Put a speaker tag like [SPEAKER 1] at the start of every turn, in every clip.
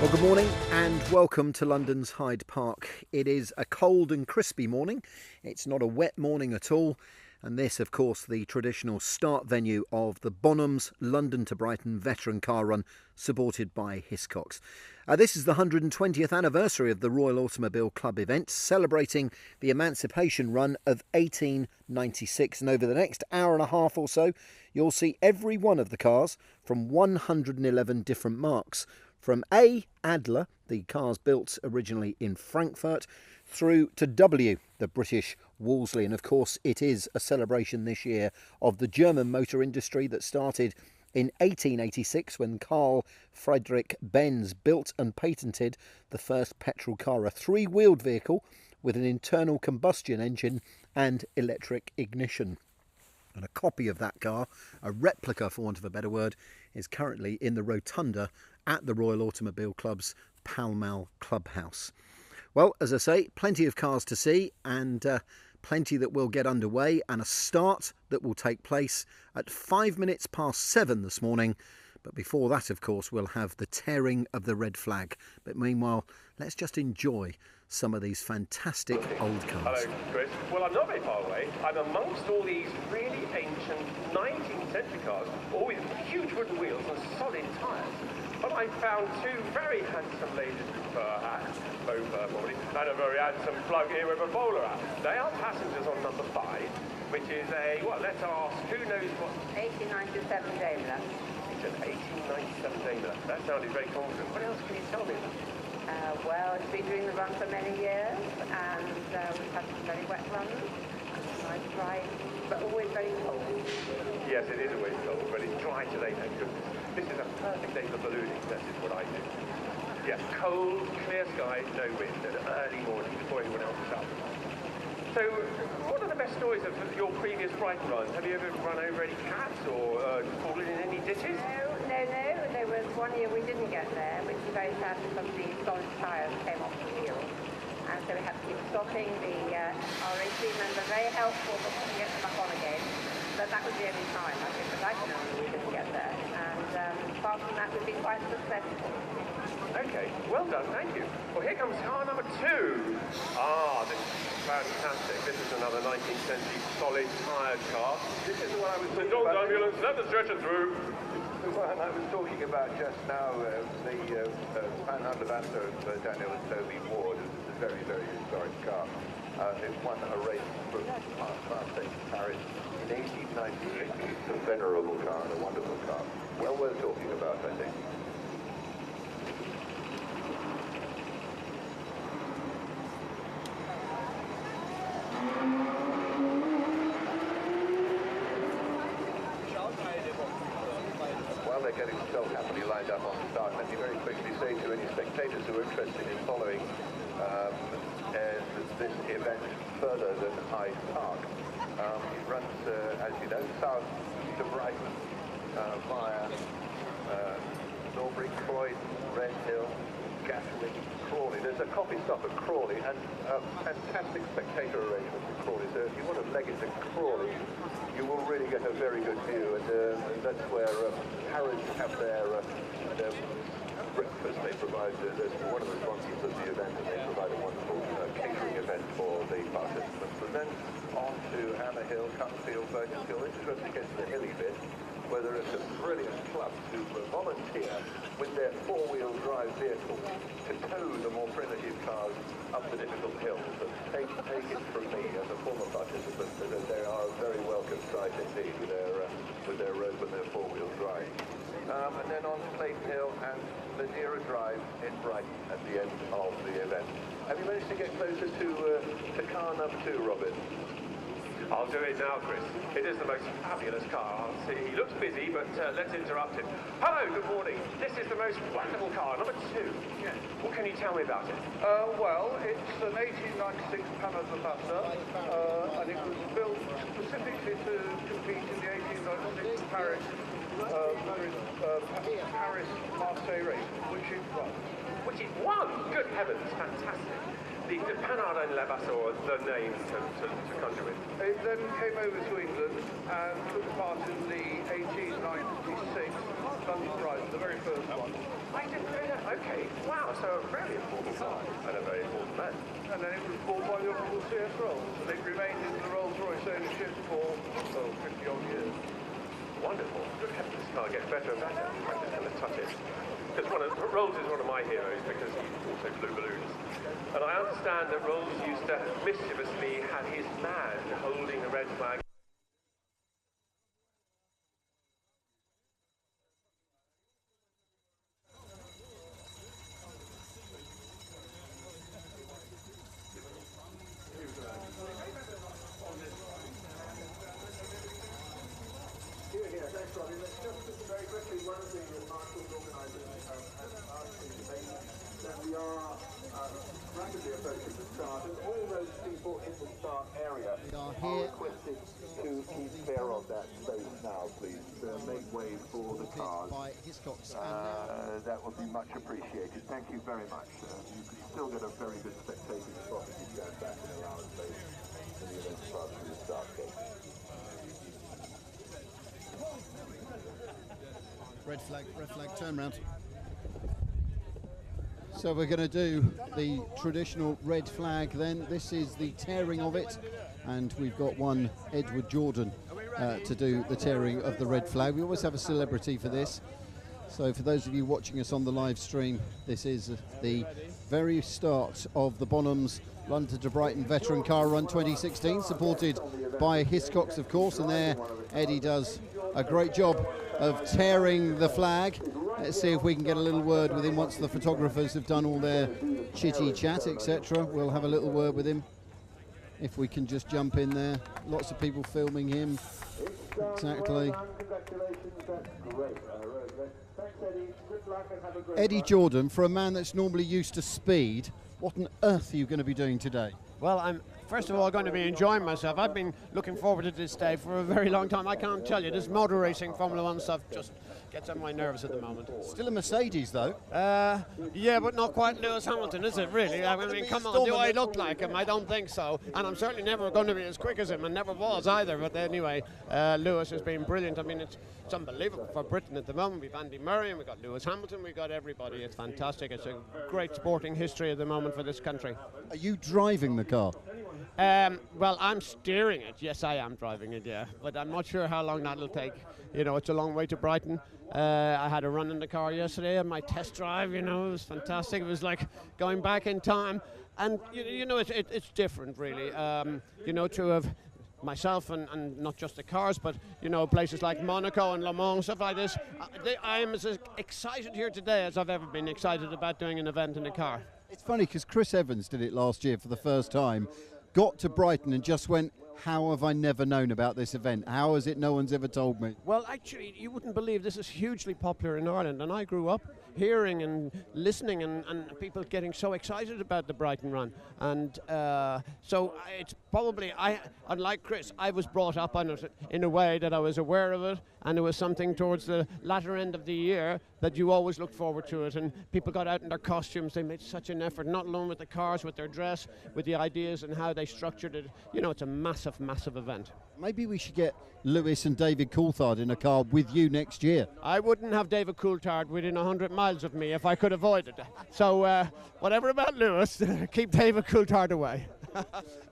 [SPEAKER 1] Well, good morning and welcome to London's Hyde Park. It is a cold and crispy morning. It's not a wet morning at all. And this, of course, the traditional start venue of the Bonhams London to Brighton veteran car run, supported by Hiscox. This is the 120th anniversary of the Royal Automobile Club event, celebrating the Emancipation Run of 1896. And over the next hour and a half or so, you'll see every one of the cars from 111 different marques. From A, Adler, the cars built originally in Frankfurt, through to W, the British Wolseley. And of course, it is a celebration this year of the German motor industry that started in 1886 when Carl Friedrich Benz built and patented the first petrol car, a three-wheeled vehicle with an internal combustion engine and electric ignition. And a copy of that car, a replica for want of a better word, is currently in the rotunda at the Royal Automobile Club's Pall Mall Clubhouse. Well, as I say, plenty of cars to see and plenty that will get underway, and a start that will take place at 7:05 this morning. But before that, of course, we'll have the tearing of the red flag. But meanwhile, let's just enjoy some of these fantastic old cars.
[SPEAKER 2] Hello, Chris. Well, I'm not very far away. I'm amongst all these really ancient 19th century cars, all with huge wooden wheels and solid tyres. But I found two very handsome ladies with fur hats, faux fur probably, and a very handsome plug here with a bowler hat. They are passengers on number 5, which is a, well, let's ask, who knows what?
[SPEAKER 3] 1897 Daimler.
[SPEAKER 2] It's an 1897 Daimler. That sounded very confident. What else can you tell me?
[SPEAKER 3] Well, it's been doing the run for many years, and we've had some very wet runs, nice dry, but always very cold.
[SPEAKER 2] Yes, it is always cold, but it's dry today, thank goodness. This is a perfect day for ballooning, that is what I do. Yeah, cold, clear skies, no wind, and early morning before anyone else is up. So, what are the best stories of your previous Brighton runs? Have you ever run over any cats or fallen in any ditches?
[SPEAKER 3] No. There was one year we didn't get there, which was very sad because the solid tyres came off the wheels. And so we had to keep stopping. Our AC men were very helpful for putting it back on again. But that was the only time, I think, that I can remember we didn't get there. And apart from that, we've been quite successful.
[SPEAKER 2] Okay, well done, thank you. Well, here comes car number 2. Ah, this is fantastic. This is another 19th century solid tyred car. This is the one I was talking about. Ambulance, let the stretcher through.
[SPEAKER 4] The one I was talking about just now, the Panhard Levanter of Daniel and Toby Ward, is a very, very historic car. It won a race from Marseille to Paris in 1896. It's a venerable car and a wonderful car. Well worth talking about, I think. While they're getting themselves happily lined up on the start, let me very quickly say to any spectators who are interested in following this event further than Hyde Park. It runs, as you know, south to Brighton via Norbury, Croydon, Redhill, Gatwick, Crawley. There's a coffee stop at Crawley and a fantastic spectator arrangement at Crawley. So if you want to leg it to Crawley, you will really get a very good view. And that's where Harrods have their breakfast. They provide, there's one of the sponsors of the event, and they provide a wonderful catering event for the participants. And then on to Hammer Hill, Cutfield, Burgess Hill. This is where it gets to the hilly bit, where there are some brilliant clubs who volunteer with their four-wheel drive vehicle to tow the more primitive cars up the difficult hills. And take it from me as a former participant that they are a very welcome sight indeed with their rope and their four-wheel drive. And then on to Clayton Hill and Madeira Drive in Brighton at the end of the event. Have you managed to get closer to car number 2, Robin?
[SPEAKER 2] I'll do it now, Chris. It is the most fabulous car. I'll see. He looks busy, but let's interrupt him. Hello, good morning. This is the most wonderful car, number 2. Yes. What can you tell me about it?
[SPEAKER 5] Well, it's an 1896 Panhard Levanter, and it was built specifically to compete in the 1896 Paris Marseille race, which it won.
[SPEAKER 2] Which it won? Good heavens, fantastic. The Panhard and Levanter are the names to conjure with.
[SPEAKER 5] It then came over to England and took part in the 1896 London Brighton, the very first one.
[SPEAKER 2] I didn't know that. Okay, right. Wow, so a very important car and a very important man.
[SPEAKER 5] And then it was bought by the Honourable C.S. Rolls, and it remained in the Rolls-Royce ownership for 50 odd years.
[SPEAKER 2] Wonderful. Good heavens, this car gets better and better. I'm just going to touch it. Because Rolls is one of my heroes because he also flew balloons. And I understand that Rolls used to mischievously have his man holding the red flag.
[SPEAKER 4] Thanks, Robbie. Just very quickly, one of the marshals organisers has asked me to make that we are rapidly approaching the start, and all those people in the start area are requested to keep clear of that space now, please, to make way for the cars.
[SPEAKER 1] By Hiscox.
[SPEAKER 4] That would be much appreciated. Thank you very much. You can still get a very good spectating spot if you stand back and allow space for the event to pass through the start gate.
[SPEAKER 1] Red flag, turn round. So we're going to do the traditional red flag then. This is the tearing of it, and we've got one Edward Jordan to do the tearing of the red flag. We always have a celebrity for this. So for those of you watching us on the live stream, this is the very start of the Bonhams London to Brighton Veteran Car Run 2016, supported by Hiscox, of course, and there Eddie does a great job of tearing the flag. Let's see if we can get a little word with him once the photographers have done all their chitty chat, etc. We'll have a little word with him if we can just jump in there. Lots of people filming him. Exactly. Eddie Jordan, for a man that's normally used to speed, what on earth are you going to be doing today?
[SPEAKER 6] Well, I'm first of all going to be enjoying myself. I've been looking forward to this day for a very long time. I can't tell you, this motor racing Formula 1 stuff just gets on my nerves at the moment.
[SPEAKER 1] Still a Mercedes, though.
[SPEAKER 6] Yeah, but not quite Lewis Hamilton, is it, really? I mean, come on, do I look like him? I don't think so. And I'm certainly never going to be as quick as him, and never was either. But anyway, Lewis has been brilliant. I mean, it's unbelievable for Britain at the moment. We've Andy Murray, and we've got Lewis Hamilton, we've got everybody. It's fantastic. It's a great sporting history at the moment for this country.
[SPEAKER 1] Are you driving the car?
[SPEAKER 6] Well, I'm steering it. Yes, I am driving it, yeah. But I'm not sure how long that'll take. You know, it's a long way to Brighton. I had a run in the car yesterday on my test drive, you know, it was fantastic. It was like going back in time. And, you know, it's different, really, you know, to have myself and not just the cars, but, you know, places like Monaco and Le Mans, stuff like this. I am as excited here today as I've ever been excited about doing an event in a car.
[SPEAKER 1] It's funny because Chris Evans did it last year for the first time, got to Brighton and just went, how have I never known about this event? How is it no one's ever told me?
[SPEAKER 6] Well, actually, you wouldn't believe this is hugely popular in Ireland, and I grew up hearing and listening and people getting so excited about the Brighton Run. And so it's probably, unlike Chris, I was brought up on it in a way that I was aware of it, and it was something towards the latter end of the year that you always looked forward to it, and people got out in their costumes. They made such an effort, not alone with the cars, with their dress, with the ideas and how they structured it. You know, it's a massive, massive event.
[SPEAKER 1] Maybe we should get Lewis and David Coulthard in a car with you next year.
[SPEAKER 6] I wouldn't have David Coulthard within 100 miles of me if I could avoid it. So whatever about Lewis, keep David Coulthard away.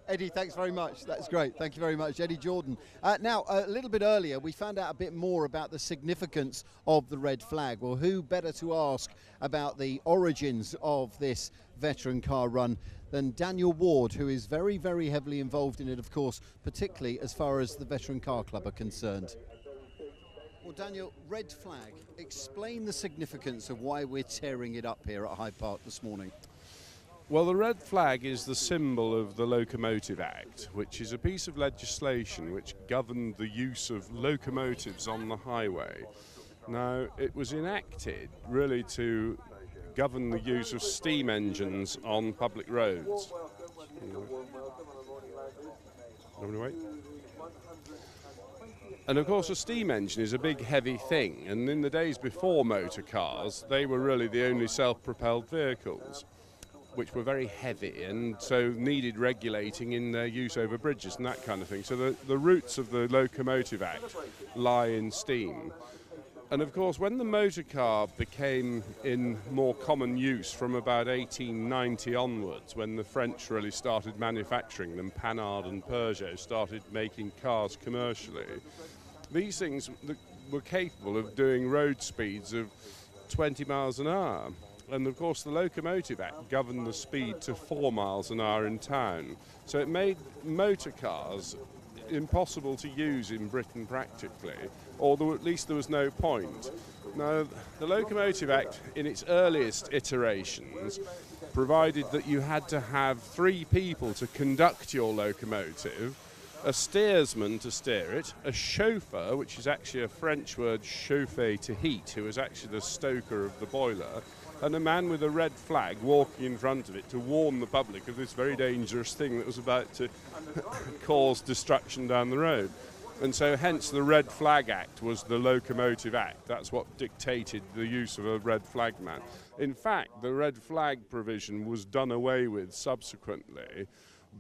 [SPEAKER 1] Eddie, thanks very much. That's great. Thank you very much, Eddie Jordan. Now, a little bit earlier, we found out a bit more about the significance of the red flag. Well, who better to ask about the origins of this veteran car run than Daniel Ward, who is very, very heavily involved in it, of course, particularly as far as the Veteran Car Club are concerned. Well, Daniel, red flag, explain the significance of why we're tearing it up here at Hyde Park this morning.
[SPEAKER 7] Well, the red flag is the symbol of the Locomotive Act, which is a piece of legislation which governed the use of locomotives on the highway. Now, it was enacted really to govern the use of steam engines on public roads. And of course a steam engine is a big heavy thing, and in the days before motor cars they were really the only self-propelled vehicles, which were very heavy and so needed regulating in their use over bridges and that kind of thing. So the roots of the Locomotive Act lie in steam. And of course, when the motor car became in more common use from about 1890 onwards, when the French really started manufacturing them, Panhard and Peugeot started making cars commercially, these things were capable of doing road speeds of 20 miles an hour. And of course the Locomotive Act governed the speed to 4 miles an hour in town. So it made motor cars impossible to use in Britain practically, or at least there was no point. Now, the Locomotive Act in its earliest iterations provided that you had to have 3 people to conduct your locomotive, a steersman to steer it, a chauffeur, which is actually a French word, chauffer, to heat, who was actually the stoker of the boiler, and a man with a red flag walking in front of it to warn the public of this very dangerous thing that was about to cause destruction down the road. And so hence the Red Flag Act was the Locomotive Act. That's what dictated the use of a red flag man. In fact, the red flag provision was done away with subsequently,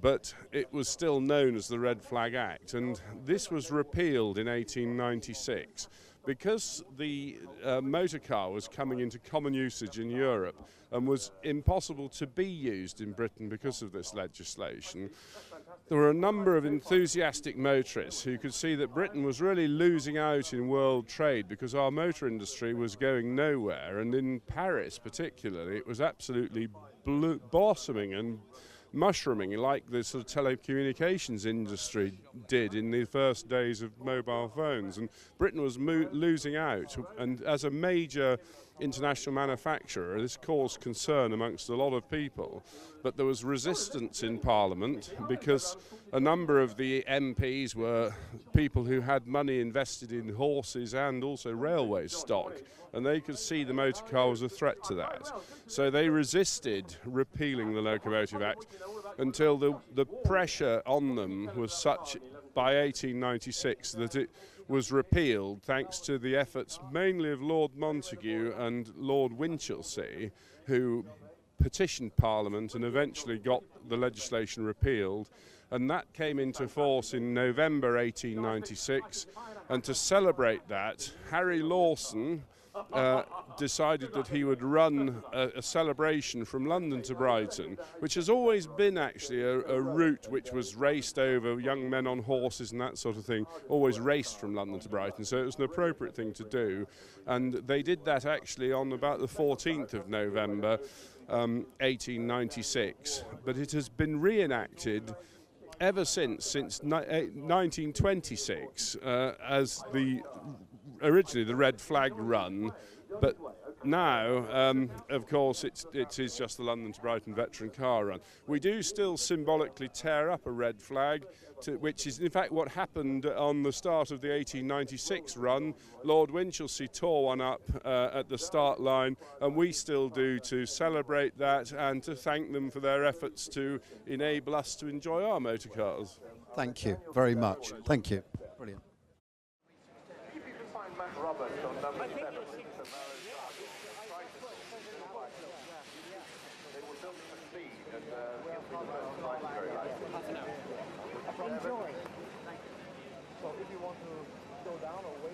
[SPEAKER 7] but it was still known as the Red Flag Act, and this was repealed in 1896. Because the motor car was coming into common usage in Europe and was impossible to be used in Britain because of this legislation, there were a number of enthusiastic motorists who could see that Britain was really losing out in world trade because our motor industry was going nowhere, and in Paris particularly it was absolutely blossoming and mushrooming like the sort of telecommunications industry did in the first days of mobile phones, and Britain was losing out, and as a major international manufacturer this caused concern amongst a lot of people. But there was resistance in Parliament because a number of the MPs were people who had money invested in horses and also railway stock, and they could see the motor car was a threat to that. So they resisted repealing the Locomotive Act until the pressure on them was such by 1896 that it was repealed, thanks to the efforts mainly of Lord Montagu and Lord Winchelsea, who petitioned Parliament and eventually got the legislation repealed. And that came into force in November 1896. And to celebrate that, Harry Lawson decided that he would run a celebration from London to Brighton, which has always been actually a route which was raced over, young men on horses and that sort of thing, always raced from London to Brighton, so it was an appropriate thing to do. And they did that actually on about the 14th of November 1896, but it has been reenacted ever since 1926 as originally the Red Flag Run, but now, of course, it is just the London to Brighton Veteran Car Run. We do still symbolically tear up a red flag, which is in fact what happened on the start of the 1896 run. Lord Winchelsea tore one up at the start line, and we still do, to celebrate that and to thank them for their efforts to enable us to enjoy our motor cars.
[SPEAKER 1] Thank you very much. Thank you. Brilliant.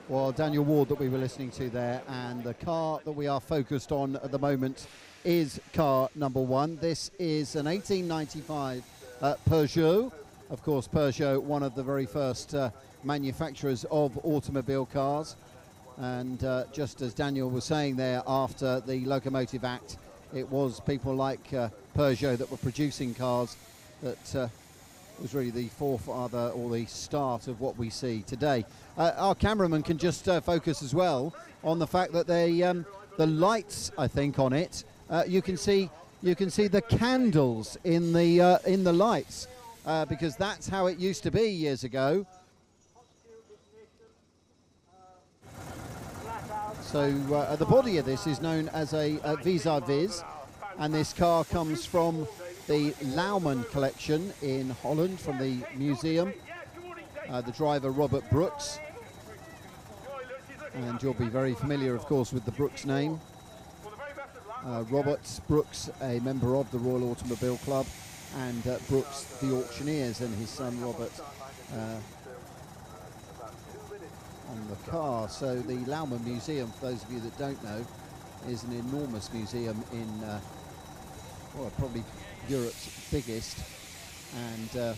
[SPEAKER 1] Well, Daniel Ward that we were listening to there, and the car that we are focused on at the moment is car number 1. This is an 1895 Peugeot. Of course, Peugeot, one of the very first manufacturers of automobile cars. And just as Daniel was saying there, after the Locomotive Act, it was people like Peugeot that were producing cars that was really the forefather or the start of what we see today. Our cameraman can just focus as well on the fact that the lights, I think, on it, you can see the candles in the lights, because that's how it used to be years ago. So the body of this is known as a vis-a-vis, and this car comes from the Lauman collection in Holland, from the museum. The driver, Robert Brooks, and you'll be very familiar, of course, with the Brooks name. Robert Brooks, a member of the Royal Automobile Club, and Brooks the Auctioneers, and his son Robert on the car. So the Laumann Museum, for those of you that don't know, is an enormous museum in, well, probably Europe's biggest, and the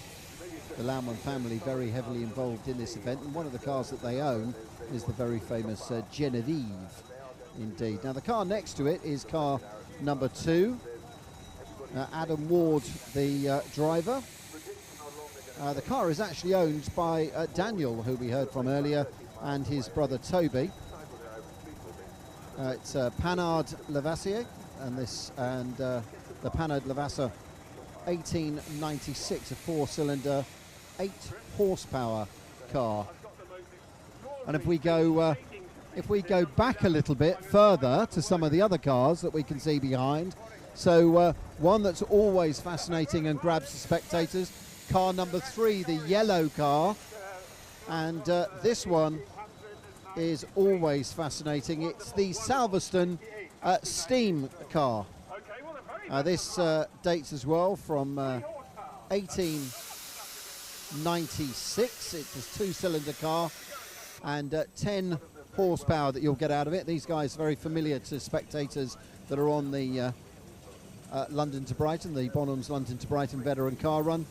[SPEAKER 1] Laumann family very heavily involved in this event, and one of the cars that they own is the very famous Genevieve, indeed. Now the car next to it is car number 2, Adam Ward, the driver. The car is actually owned by Daniel, who we heard from earlier, and his brother Toby. It's Panhard Levasseur, and the Panhard Levasseur 1896, a 4-cylinder, 8 horsepower car. And if we go back a little bit further to some of the other cars that we can see behind, so one that's always fascinating and grabs the spectators, car number 3, the yellow car, and this one is always fascinating. It's the Salveston steam car. This dates as well from 1896. It's a 2-cylinder car and 10 horsepower that you'll get out of it. These guys are very familiar to spectators that are on the London to Brighton, the Bonhams London to Brighton veteran car run.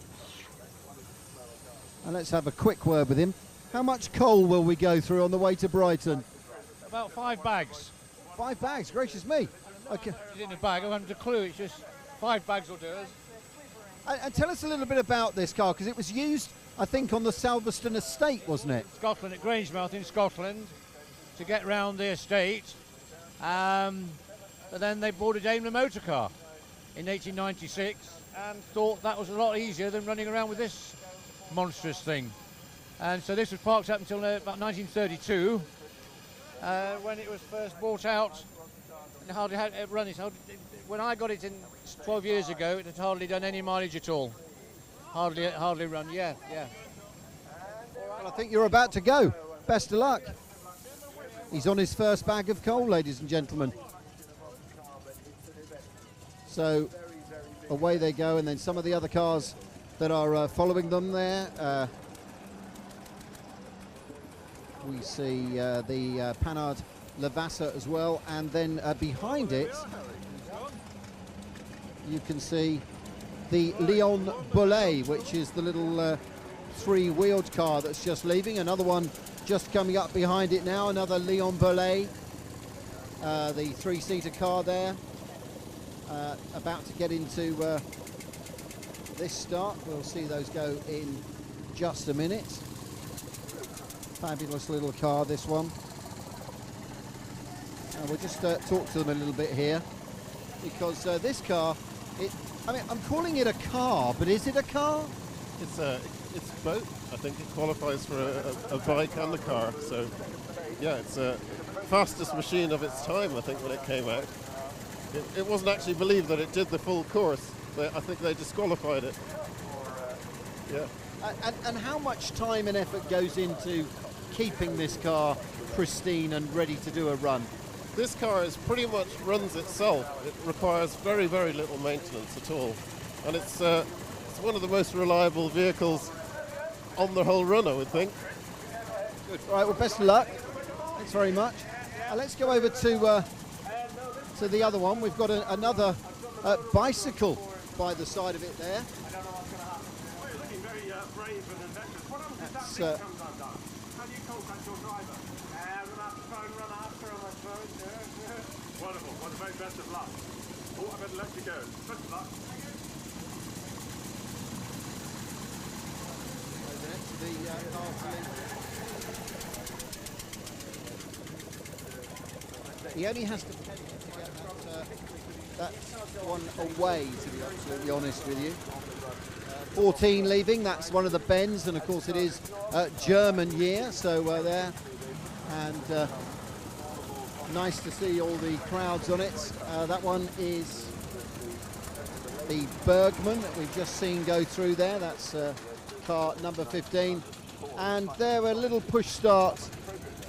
[SPEAKER 1] And let's have a quick word with him. How much coal will we go through on the way to Brighton?
[SPEAKER 8] About 5 bags.
[SPEAKER 1] 5 bags, gracious me. Okay.
[SPEAKER 8] It's in the bag, I haven't a clue, it's just 5 bags will do us.
[SPEAKER 1] And tell us a little bit about this car, because it was used, I think, on the Salveston estate, wasn't it?
[SPEAKER 8] Scotland, at Grangemouth in Scotland, to get round the estate. But then they bought a Daimler motor car in 1896 and thought that was a lot easier than running around with this monstrous thing. And so this was parked up until about 1932, when it was first bought out. And hardly had it run. When I got it in 12 years ago, it had hardly done any mileage at all. Hardly run. Yeah.
[SPEAKER 1] Well, I think you're about to go. Best of luck. He's on his first bag of coal, ladies and gentlemen. So away they go, and then some of the other cars that are following them there. We see the Panhard Levasseur as well, and then behind it you can see the Leon Boulay, which is the little 3-wheeled car that's just leaving. Another one just coming up behind it now, another Leon Boulay, the 3-seater car there, about to get into this start. We'll see those go in just a minute. Fabulous little car, this one. And we'll just talk to them a little bit here, because this car, I mean, I'm calling it a car, but is it a car?
[SPEAKER 9] It's both. I think it qualifies for a bike and a car. So, yeah, it's a fastest machine of its time, I think, when it came out. It wasn't actually believed that it did the full course. I think they disqualified it. Yeah.
[SPEAKER 1] And how much time and effort goes into keeping this car pristine and ready to do a run?
[SPEAKER 9] This car pretty much runs itself. It requires very, very little maintenance at all. And it's one of the most reliable vehicles on the whole run, I would think.
[SPEAKER 1] Good. All right, well, best of luck. Thanks very much. Let's go over to the other one. We've got another bicycle by the side of it there. That's
[SPEAKER 2] wonderful. Well, the very best of luck. Oh, I better let you go. Best of luck.
[SPEAKER 1] He only has to get that one away, to be absolutely honest with you. 14 leaving, that's one of the bends, and of course it is German year, so there. And nice to see all the crowds on it. That one is the Bergman that we've just seen go through there. That's car number 15. And there, a little push start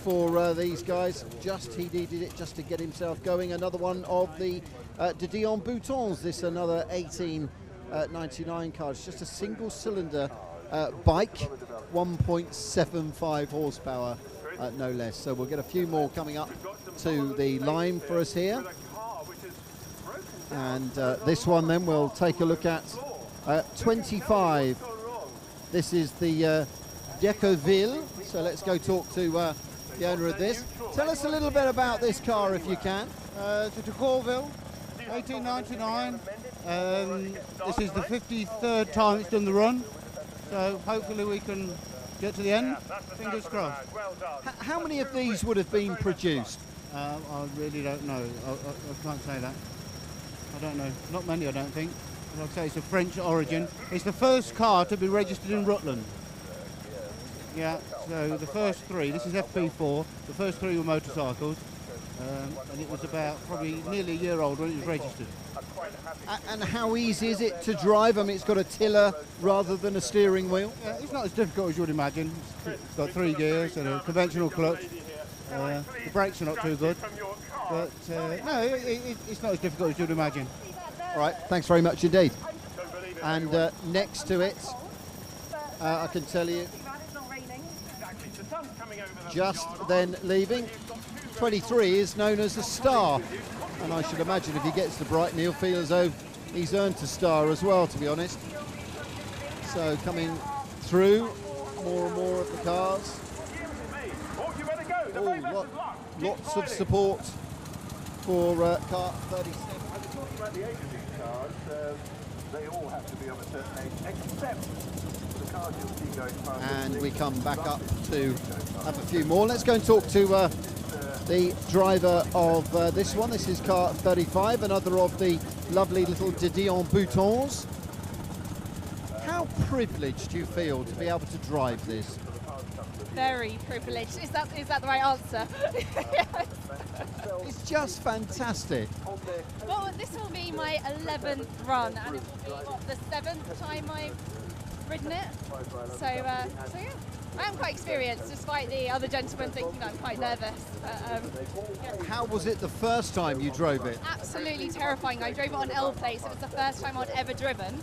[SPEAKER 1] for these guys. He needed it just to get himself going. Another one of the de Dion Boutons. This another 1899 car. It's just a single cylinder bike, 1.75 horsepower. no less. So we'll get a few more coming up to the line for us here. And this one then we'll take a look at 25. This is the Decoville. So let's go talk to the owner of this. Tell us a little bit about this car if you can.
[SPEAKER 10] It's a Decoville, 1899. This is the 53rd time it's done the run. So hopefully we can get to the end. Fingers crossed.
[SPEAKER 1] How many of these would have been produced?
[SPEAKER 10] I really don't know. I can't say that. I don't know. Not many, I don't think. Like I say, it's a French origin. It's the first car to be registered in Rutland. Yeah, so the first three, this is FP4, the first three were motorcycles. And it was about probably nearly a year old when it was registered.
[SPEAKER 1] And how easy is it to drive? I mean, it's got a tiller rather than a steering wheel.
[SPEAKER 10] Yeah, it's not as difficult as you would imagine. It's got 3 gears and a conventional clutch. The brakes are not too good. But no, it's not as difficult as you would imagine.
[SPEAKER 1] All right, thanks very much indeed. And next to it, I can tell you, just then leaving, 23 is known as a star. And I should imagine if he gets to Brighton, he'll feel as though he's earned a star as well, to be honest. So coming through more and more of the cars. Oh, lots of support for car 37.
[SPEAKER 4] About the age of these cars, they all have to be of a certain age, except the cars you'll see going past.
[SPEAKER 1] And we come back up to have a few more. Let's go and talk to the driver of this one. This is car 35, another of the lovely little de Dion Boutons. How privileged do you feel to be able to drive this?
[SPEAKER 11] Very privileged. Is that the right answer?
[SPEAKER 1] It's just fantastic.
[SPEAKER 11] Well, this will be my 11th run, and it will be what, the 7th time I've ridden it. So yeah, I am quite experienced, despite the other gentlemen thinking that I'm quite nervous. But, yeah.
[SPEAKER 1] How was it the first time you drove it?
[SPEAKER 11] Absolutely terrifying. I drove it on L plates. It was the first time I'd ever driven.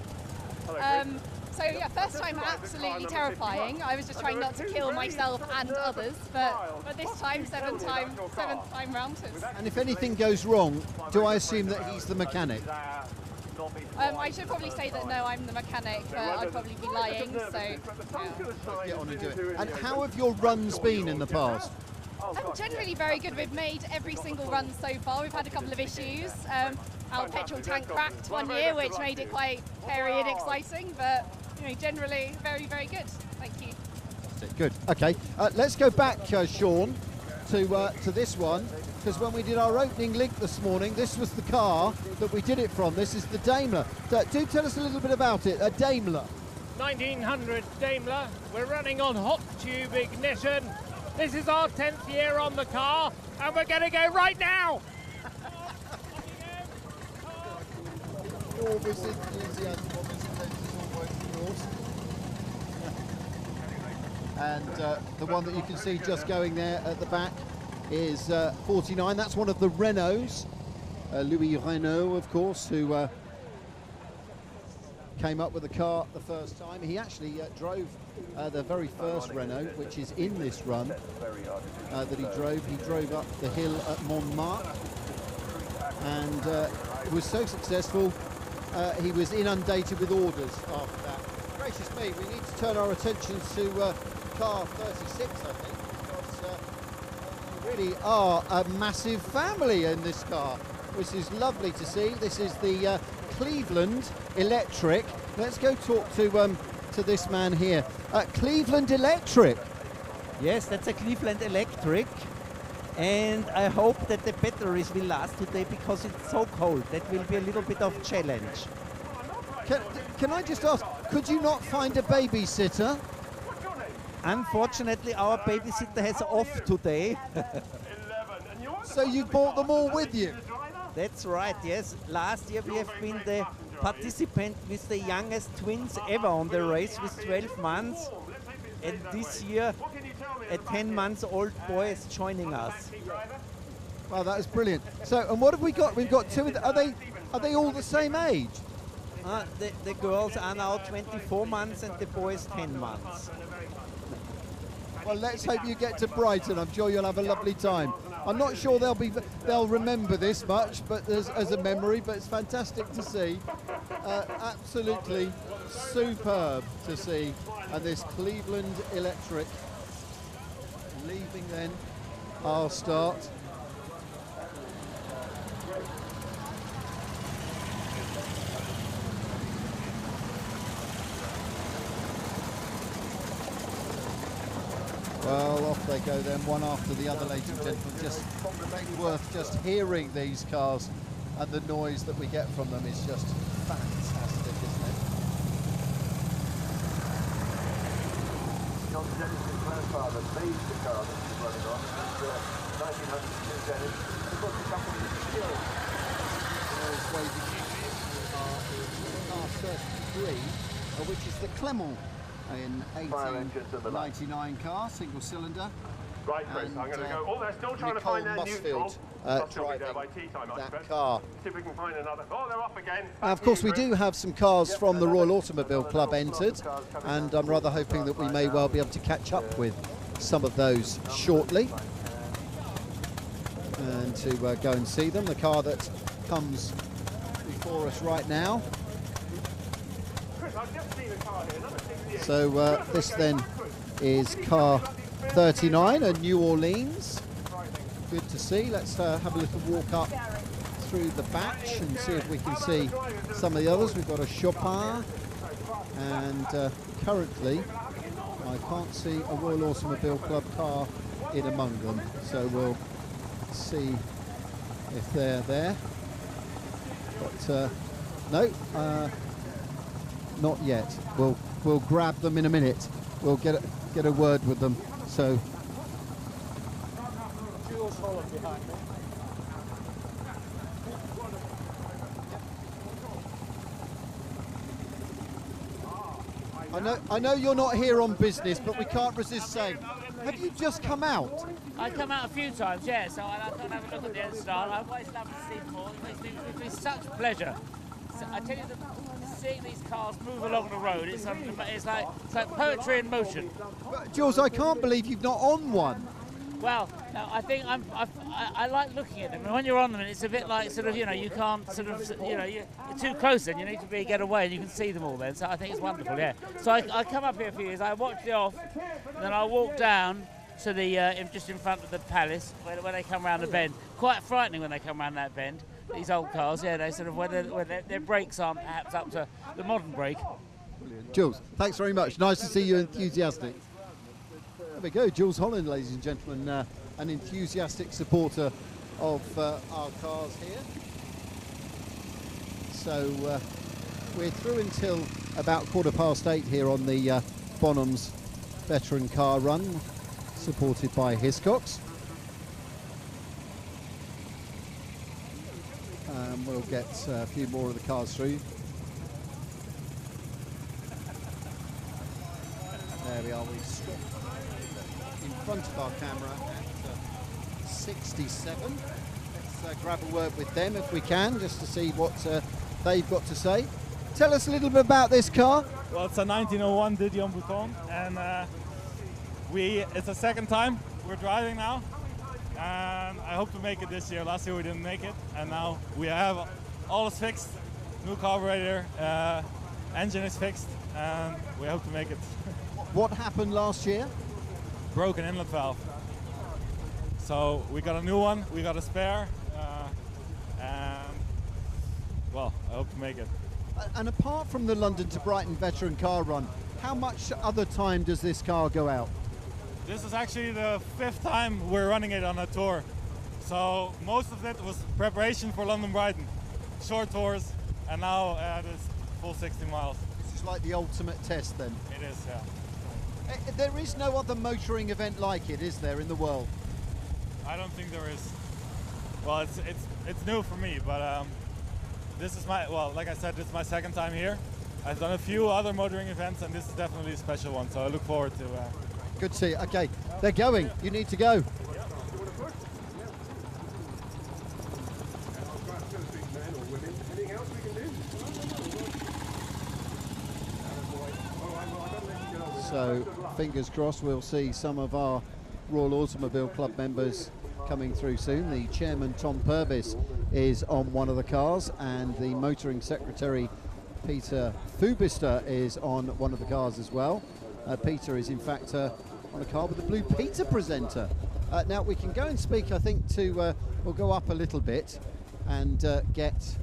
[SPEAKER 11] So yeah, first time absolutely terrifying. I was just trying not to kill myself and others, but this time, seventh time round.
[SPEAKER 1] And if anything goes wrong, do I assume that he's the mechanic?
[SPEAKER 11] I should probably say that no, I'm the mechanic, but I'd probably be lying. So yeah.
[SPEAKER 1] Let's get on and do it. And how have your runs been in the past?
[SPEAKER 11] Generally very good. We've made every single run so far. We've had a couple of issues. Our petrol tank cracked one year, which made it quite hairy and exciting, but you know, generally very, very good. Thank you.
[SPEAKER 1] Good. Okay, let's go back, Sean, to this one, because when we did our opening link this morning, this was the car that we did it from. This is the Daimler. Do tell us a little bit about it. A Daimler.
[SPEAKER 12] 1900 Daimler. We're running on hot tube ignition. This is our 10th year on the car, and we're going to go right now.
[SPEAKER 1] Enormous enthusiasm on this event is always yours. And the one that you can see just going there at the back is 49. That's one of the Renaults. Louis Renault, of course, who came up with the car the first time. He actually drove the very first Renault, which is in this run that he drove. He drove up the hill at Montmartre and was so successful he was inundated with orders after that. Gracious me, we need to turn our attention to car 36, I think, because we really are a massive family in this car, which is lovely to see. This is the Cleveland Electric. Let's go talk to this man here. Cleveland Electric.
[SPEAKER 13] Yes, that's a Cleveland Electric, and I hope that the batteries will last today because it's so cold. That will be a little bit of challenge.
[SPEAKER 1] Can I just ask, could you not find a babysitter?
[SPEAKER 13] Unfortunately, our babysitter has off today.
[SPEAKER 1] So you brought them all with you?
[SPEAKER 13] That's right, yes. Last year we have been the participant with the youngest twins ever on the race with 12 months. And this year a 10-month-old boy is joining us.
[SPEAKER 1] Wow, that is brilliant. So, and what have we got? We've got two. Are they all the same age?
[SPEAKER 13] The girls are now 24 months and the boys 10 months.
[SPEAKER 1] Well, let's hope you get to Brighton. I'm sure you'll have a lovely time. I'm not sure they'll remember this much, but as a memory. But it's fantastic to see. Absolutely superb to see. And this Cleveland Electric leaving then our start. Well, off they go then, one after the other, ladies and gentlemen. Just worth just hearing these cars, and the noise that we get from them is just fantastic, isn't it?
[SPEAKER 4] John Dennis's grandfather made the car that he's running on, and 1902 Dennis, of course, the company is still
[SPEAKER 1] car 33, which is the Clement in 1899 car, single cylinder.
[SPEAKER 2] Right, Chris, I'm going to go. Oh, they're still trying to find their neutral.
[SPEAKER 1] Driving that car.
[SPEAKER 2] See if we can find another. Oh, they're off again.
[SPEAKER 1] Of course, we do have some cars from the Royal Automobile Club entered, and I'm rather hoping that we may well be able to catch up with some of those shortly, and to go and see them. The car that comes before us right now. So this then is car 39, a New Orleans. Good to see. Let's have a little walk up through the batch and see if we can see some of the others. We've got a Chopin, and currently I can't see a Royal Automobile Club car in among them. So we'll see if they're there. But no, not yet. We'll grab them in a minute. We'll get a word with them. So
[SPEAKER 12] Jules Holland behind me.
[SPEAKER 1] I know you're not here on business, but we can't resist saying, have you just come out?
[SPEAKER 14] I've come out a few times, yeah, so I thought I'd have a look at the other style. I've always loved to see them all. It's been such a pleasure. So I tell you, seeing these cars move along the road, it's like poetry in motion.
[SPEAKER 1] But Jules, I can't believe you've not on one.
[SPEAKER 14] Well, no, I think I like looking at them, and when you're on them, it's a bit like sort of, you can't sort of, you're too close then, you need to get away and you can see them all then, so I think it's wonderful, yeah. So I come up here a few years, I watched it off, and then I walk down to the, just in front of the palace, where they come round the bend. Quite frightening when they come round that bend, these old cars, yeah, they sort of, where their brakes aren't perhaps up to the modern brake.
[SPEAKER 1] Brilliant. Jules, thanks very much. Nice to see you enthusiastic. There we go, Jules Holland, ladies and gentlemen, an enthusiastic supporter of our cars here. So we're through until about 8:15 here on the Bonhams veteran car run, supported by Hiscox. We'll get a few more of the cars through. There we are, we've stopped in front of our camera at 67. Let's grab a word with them if we can, just to see what they've got to say. Tell us a little bit about this car.
[SPEAKER 15] Well, it's a 1901 Didion Bouton, and it's the second time we're driving now, and I hope to make it this year. Last year we didn't make it, and now we have all is fixed, new carburetor, engine is fixed, and we hope to make it.
[SPEAKER 1] What happened last year?
[SPEAKER 15] Broken inlet valve. So we got a new one, we got a spare, and well, I hope to make it.
[SPEAKER 1] And apart from the London to Brighton veteran car run, how much other time does this car go out?
[SPEAKER 15] This is actually the 5th time we're running it on a tour. So most of it was preparation for London Brighton. Short tours, and now this full 60 miles.
[SPEAKER 1] This is like the ultimate test then?
[SPEAKER 15] It is, yeah.
[SPEAKER 1] There is no other motoring event like it, is there, in the world?
[SPEAKER 15] I don't think there is. Well, it's new for me, but this is like I said, this is my second time here. I've done a few other motoring events, and this is definitely a special one, so I look forward to
[SPEAKER 1] Good to see you. Okay, they're going. You need to go. So fingers crossed we'll see some of our Royal Automobile Club members coming through soon. The chairman, Tom Purvis, is on one of the cars, and the motoring secretary, Peter Fubister, is on one of the cars as well. Peter is in fact on a car with the Blue Peter presenter. Now we can go and speak, I think, to we'll go up a little bit and get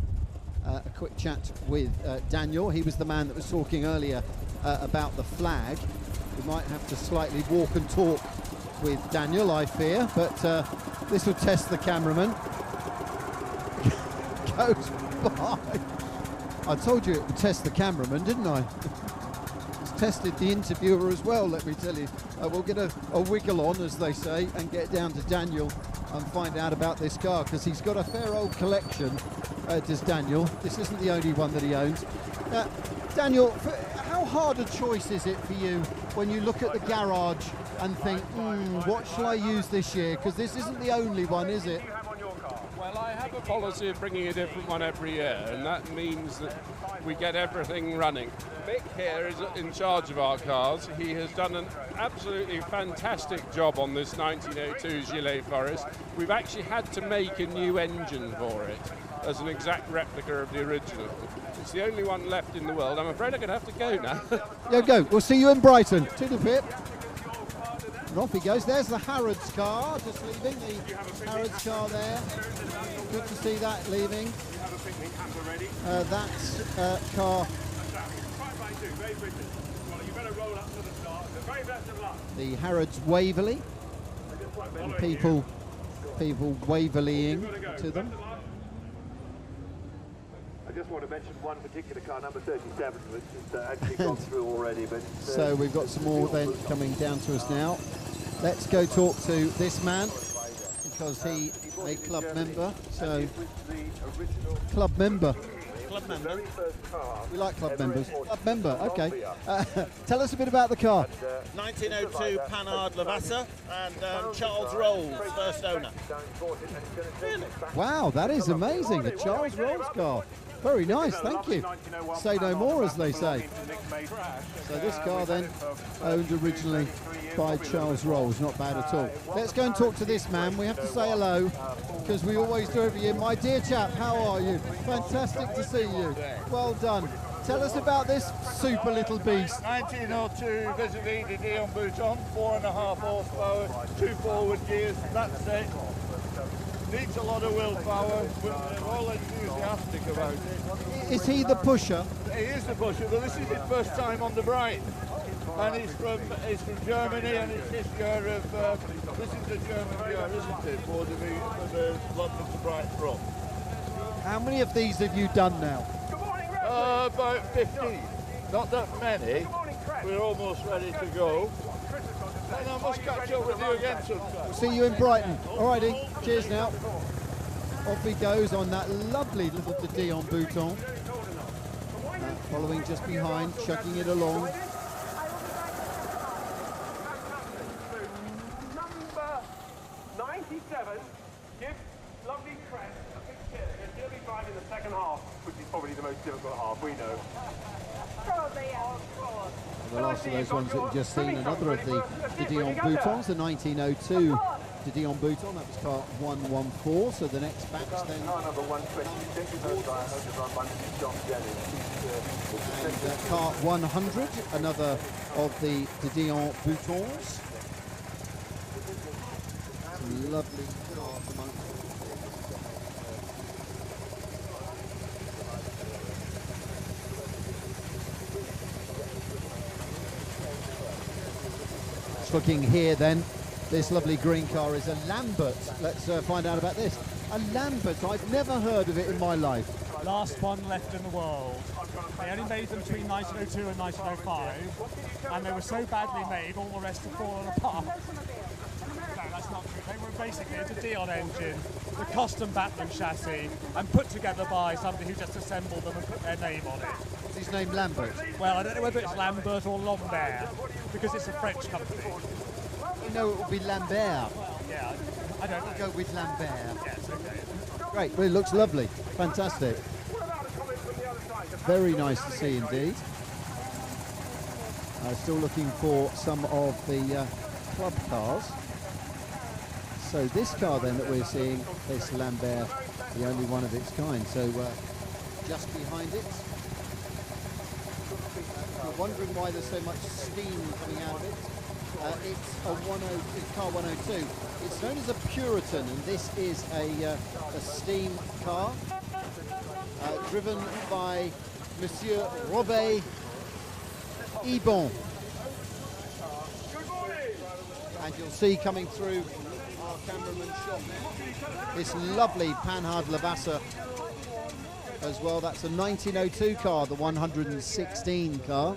[SPEAKER 1] a quick chat with Daniel. He was the man that was talking earlier about the flag. We might have to slightly walk and talk with Daniel, I fear, but this will test the cameraman. Goes by. I told you it would test the cameraman, didn't I? It's tested the interviewer as well, let me tell you. We'll get a wiggle on, as they say, and get down to Daniel and find out about this car, because he's got a fair old collection, does Daniel. This isn't the only one that he owns. Daniel, how hard a choice is it for you when you look at the garage and think, what shall I use this year? Because this isn't the only one, is it?
[SPEAKER 7] Well, I have a policy of bringing a different one every year, and that means that we get everything running. Mick here is in charge of our cars. He has done an absolutely fantastic job on this 1902 Gillet Forest. We've actually had to make a new engine for it as an exact replica of the original. It's the only one left in the world. I'm afraid I'm going to have to go now.
[SPEAKER 1] Yeah, go. We'll see you in Brighton. Toodle pip. And off he goes. There's the Harrods car, just leaving. The Harrods car there. Good to see that leaving. That's car. The Harrods Waverley. And people Waverleying to them.
[SPEAKER 4] I just want to mention one particular car, number 37, which has actually gone through already. But
[SPEAKER 1] so we've got some more then coming down to us now. Let's go talk to this man, because he a club member. So club member.
[SPEAKER 16] Club member.
[SPEAKER 1] We like club members. Club member, okay. Tell us a bit about the car.
[SPEAKER 16] 1902 Panhard Lavassa and Charles Rolls, first owner. Really?
[SPEAKER 1] Wow, that is amazing. A Charles Rolls car. Very nice, thank you. Say no more, as they say. So this car then, owned originally by Charles Rolls, not bad at all. Let's go and talk to this man. We have to say hello, because we always do every year. My dear chap, how are you? Fantastic to see you. Well done. Tell us about this super little beast.
[SPEAKER 17] 1902 Vis-a-vis de Dion Bouton, 4.5 horsepower, 2 forward gears, that's it. Needs a lot of willpower, we're all enthusiastic about it.
[SPEAKER 1] Is he the pusher?
[SPEAKER 17] He is the pusher, but this is his first time on the Brighton. And he's from Germany, and it's his year of, this is the German year, isn't it, for the London to Brighton run.
[SPEAKER 1] How many of these have you done now?
[SPEAKER 17] About 15. Not that many. We're almost ready to go. And I must catch up with you again sometime.
[SPEAKER 1] We'll see you in Brighton. Alrighty, cheers now. Off he goes on that lovely little de Dion Bouton. Following just behind, chucking it along.
[SPEAKER 2] Number 97 gives lovely crest a big kick. It's going to be fine in the second half, which is probably the most difficult half, we know.
[SPEAKER 1] The last of those ones that we've just seen, another of the de Dion Boutons, the 1902 de Dion Bouton, that was car 114, so the next batch then.
[SPEAKER 4] Car number 126,
[SPEAKER 1] and car 100, another of the de Dion Boutons. Some lovely cars amongst them. Looking here then, this lovely green car is a Lambert. Let's find out about this. A Lambert, I've never heard of it in my life.
[SPEAKER 18] Last one left in the world. They only made them between 1902 and 1905, and they were so badly made, all the rest have fallen apart. No, that's not true. They were basically a Dion engine, the custom Batman chassis, and put together by somebody who just assembled them and put their name on it.
[SPEAKER 1] Is his name Lambert?
[SPEAKER 18] Well, I don't know whether it's Lambert or Lambert, because it's a French company.
[SPEAKER 1] You know it will be Lambert.
[SPEAKER 18] Yeah, I don't know.
[SPEAKER 1] We'll go with Lambert.
[SPEAKER 18] Yes, okay.
[SPEAKER 1] Great, well it looks lovely, fantastic. Very nice to see indeed. Still looking for some of the club cars. So this car then that we're seeing, this Lambert, the only one of its kind. So just behind it. You're wondering why there's so much steam coming out of it. It's a car 102. It's known as a Puritan, and this is a steam car driven by Monsieur Robert Ibon. And you'll see coming through our cameraman shot now, this lovely Panhard Lavazza as well. That's a 1902 car, the 116 car.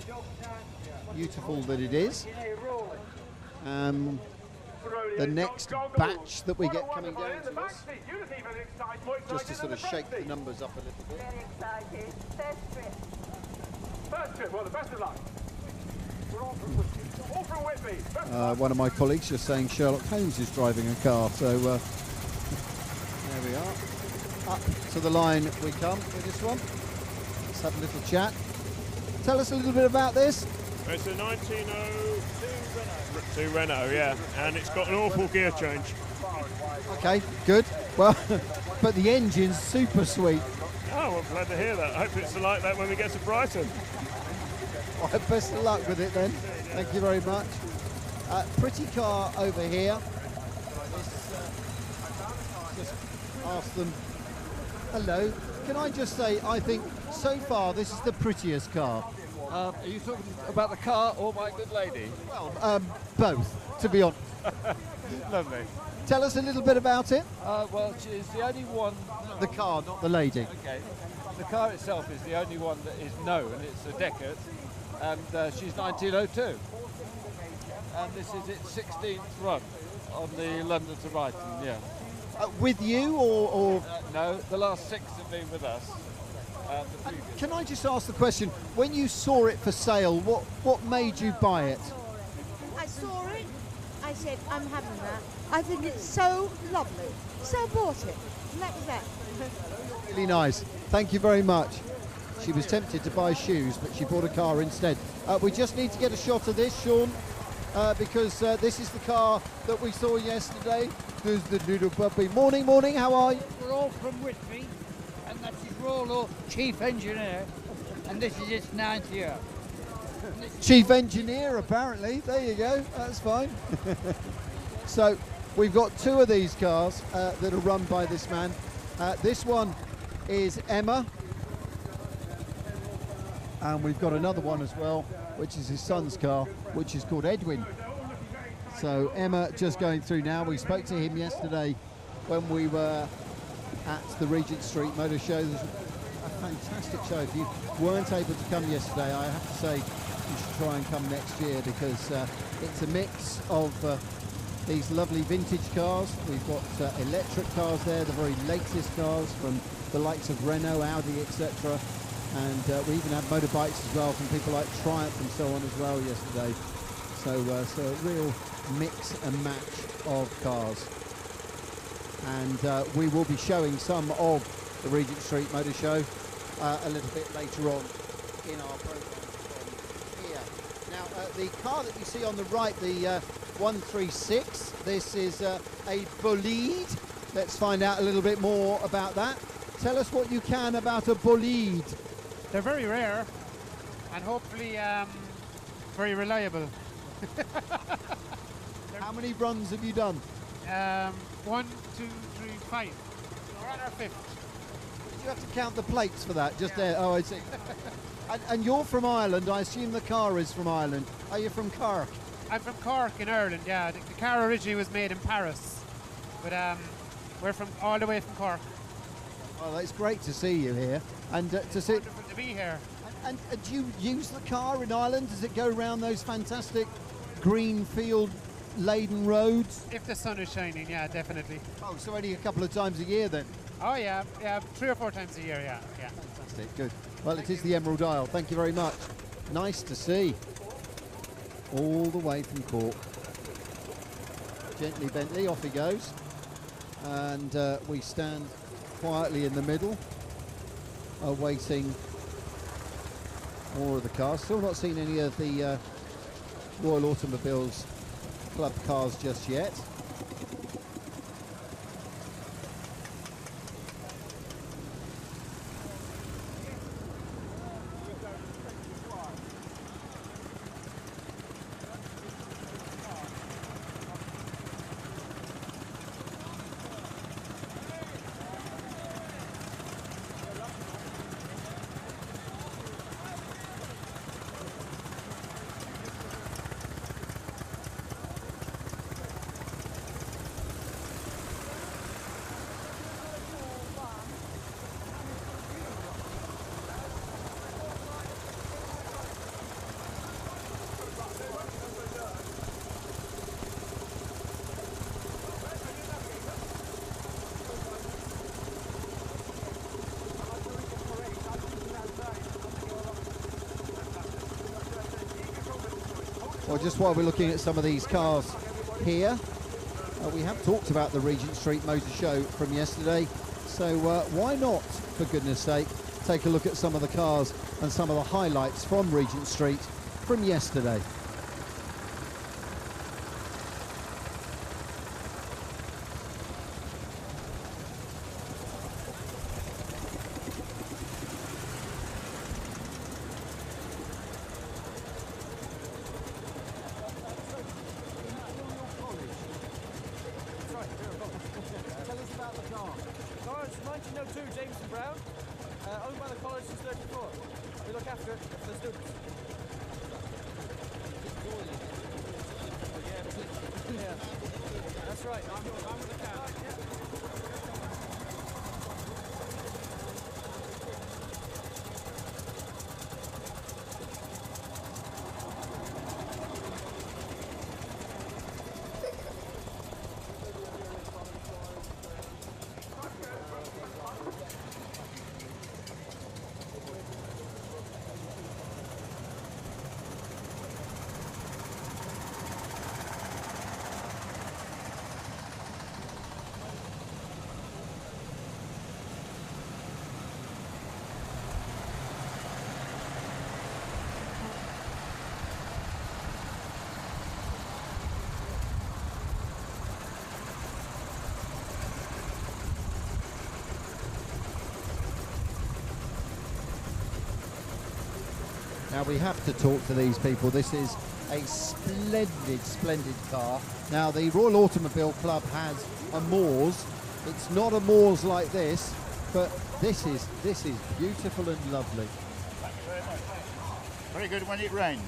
[SPEAKER 1] Beautiful that it is. The next batch that we get coming down to us, just to sort of shake the numbers up a little bit.
[SPEAKER 2] First trip, well, the best of luck. We're all from Whitby.
[SPEAKER 1] One of my colleagues just saying Sherlock Holmes is driving a car, so there we are. Up to the line we come with this one. Let's have a little chat. Tell us a little bit about this.
[SPEAKER 19] It's a 1902 Renault, yeah, and it's got an awful gear change.
[SPEAKER 1] Okay, good. Well, but the engine's super sweet.
[SPEAKER 19] Oh, well, glad to hear that. I hope it's like that when we get to Brighton.
[SPEAKER 1] Well, best of luck with it then. Thank you very much. Pretty car over here. Just ask them. Hello. Can I just say, I think so far this is the prettiest car.
[SPEAKER 20] Are you talking about the car or my good lady?
[SPEAKER 1] Well, both, to be honest.
[SPEAKER 20] Lovely.
[SPEAKER 1] Tell us a little bit about it.
[SPEAKER 20] Well, she's the only one...
[SPEAKER 1] The car, not the lady.
[SPEAKER 20] Okay. The car itself is the only one that is known. It's a Deckard, and she's 1902. And this is its 16th run on the London to Brighton, yeah.
[SPEAKER 1] With you or
[SPEAKER 20] no, the last 6 have been with us.
[SPEAKER 1] Can I just ask the question, when you saw it for sale, what made you buy it?
[SPEAKER 21] I saw it, I said, I'm having that. I think it's so lovely. So I bought it. And that was that.
[SPEAKER 1] Really nice. Thank you very much. She was tempted to buy shoes, but she bought a car instead. We just need to get a shot of this, Sean, because this is the car that we saw yesterday. There's the little puppy. Morning, how are you?
[SPEAKER 22] We're all from Whitby, and that's his role, Chief Engineer, and this is its 9th year.
[SPEAKER 1] Chief Engineer, apparently. There you go. That's fine. So we've got 2 of these cars that are run by this man. This one is Emma, and we've got another one as well, which is his son's car, which is called Edwin. So Emma just going through now. We spoke to him yesterday when we were at the Regent Street Motor Show. It was a fantastic show. If you weren't able to come yesterday, I have to say you should try and come next year, because it's a mix of these lovely vintage cars. We've got electric cars there, the very latest cars from the likes of Renault, Audi, etc. And we even had motorbikes as well from people like Triumph and so on as well yesterday. So a real mix and match of cars. And we will be showing some of the Regent Street Motor Show a little bit later on in our programme from here. Now, the car that you see on the right, the 136, this is a bolide. Let's find out a little bit more about that. Tell us what you can about a bolide.
[SPEAKER 23] They're very rare and hopefully very reliable.
[SPEAKER 1] How many runs have you done?
[SPEAKER 23] 1, 2, 3, 5. We're on our 5th.
[SPEAKER 1] Did you have to count the plates for that? Just there. Oh, I see. and you're from Ireland. I assume the car is from Ireland. Are you from Cork?
[SPEAKER 23] I'm from Cork in Ireland, yeah. The car originally was made in Paris, but we're from all the way from Cork.
[SPEAKER 1] Well, it's great to see you here, and to see.
[SPEAKER 23] Wonderful to be here.
[SPEAKER 1] And do you use the car in Ireland? Does it go around those fantastic green field laden roads?
[SPEAKER 23] If the sun is shining, yeah, definitely.
[SPEAKER 1] Oh, so only a couple of times a year then?
[SPEAKER 23] Oh yeah, 3 or 4 times a year, yeah.
[SPEAKER 1] Fantastic, good. Well, it is the Emerald Isle. Thank you very much. Nice to see. All the way from Cork. Gently Bentley, off he goes. And we stand quietly in the middle, awaiting more of the cars. Still not seen any of the Royal Automobiles Club cars just yet. Well, just while we're looking at some of these cars here, we have talked about the Regent Street Motor Show from yesterday, so why not, for goodness sake, take a look at some of the cars and some of the highlights from Regent Street from yesterday. Now we have to talk to these people. This is a splendid, splendid car. Now the Royal Automobile Club has a Moors. It's not a Moors like this, but this is beautiful and lovely.
[SPEAKER 3] Thank you very much. Very good when it rains.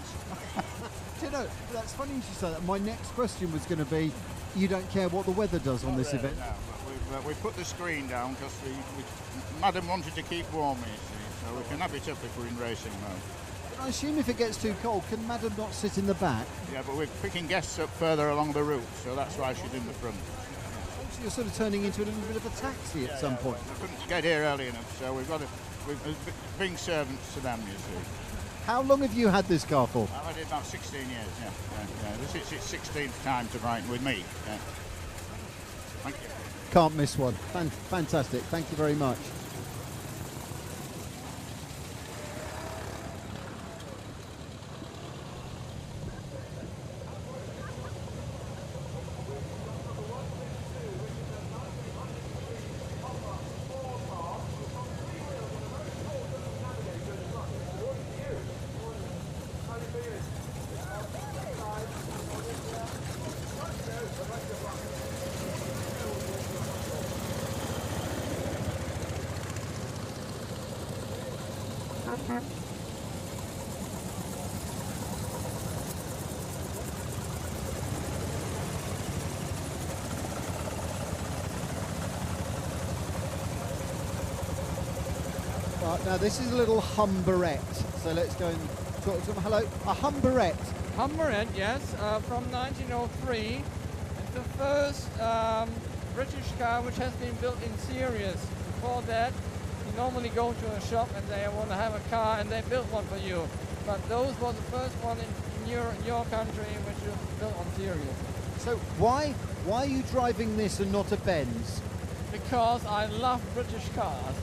[SPEAKER 1] Do you know, that's funny you should say that. My next question was going to be, you don't care what the weather does on this event?
[SPEAKER 3] No, we put the screen down because Madam wanted to keep warm, you see, so we can have it up if we're in racing mode.
[SPEAKER 1] I assume if it gets too cold, can Madam not sit in the back?
[SPEAKER 3] Yeah, but we're picking guests up further along the route, so that's why she's in the front.
[SPEAKER 1] So you're sort of turning into a little bit of a taxi at some point.
[SPEAKER 3] We couldn't get here early enough, so we're being servants to them, you see.
[SPEAKER 1] How long have you had this car for?
[SPEAKER 3] I've had it about 16 years, yeah. This is its 16th time to Brighton with me. Yeah. Thank you.
[SPEAKER 1] Can't miss one. Fantastic. Thank you very much. Right, now this is a little Humberette, so let's go and talk to them. Hello, a Humberette.
[SPEAKER 5] Humberette, yes, from 1903. It's the first British car which has been built in series. Before that, you normally go to a shop and they want to have a car and they build one for you. But those were the first one in your country which was built on series.
[SPEAKER 1] So why are you driving this and not a Benz?
[SPEAKER 5] Because I love British cars.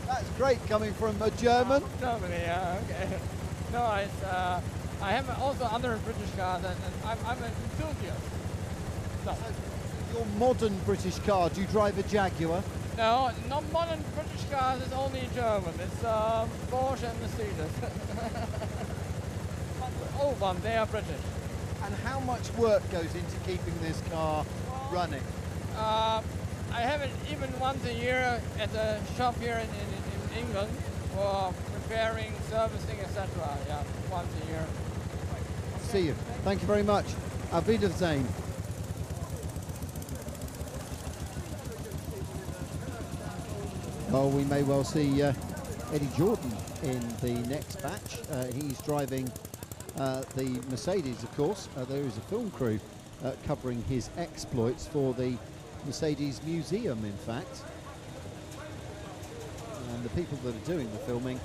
[SPEAKER 1] That's great coming from a German.
[SPEAKER 5] Germany, yeah, okay. No, I have also other British cars, and I'm an enthusiast. So.
[SPEAKER 1] Your modern British car, do you drive a Jaguar?
[SPEAKER 5] No, not modern British cars, it's only German. It's Porsche and Mercedes. Old one, they are British.
[SPEAKER 1] And how much work goes into keeping this car running?
[SPEAKER 5] I have it even once a year at the shop here in England for repairing, servicing, etc. Yeah, once a year.
[SPEAKER 1] See you. Thank you very much. Auf Wiedersehen. Well, we may well see Eddie Jordan in the next batch. He's driving the Mercedes, of course. There is a film crew covering his exploits for the Mercedes Museum, in fact. And the people that are doing the filming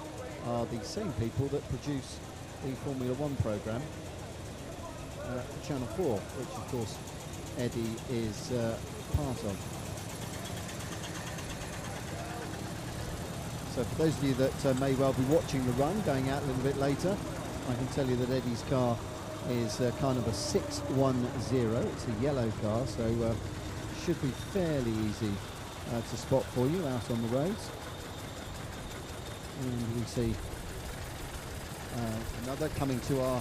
[SPEAKER 1] are the same people that produce the Formula One programme for Channel 4, which, of course, Eddie is part of. So for those of you that may well be watching the run, going out a little bit later, I can tell you that Eddie's car is kind of a 610. It's a yellow car, so should be fairly easy to spot for you out on the roads. And we see another coming to our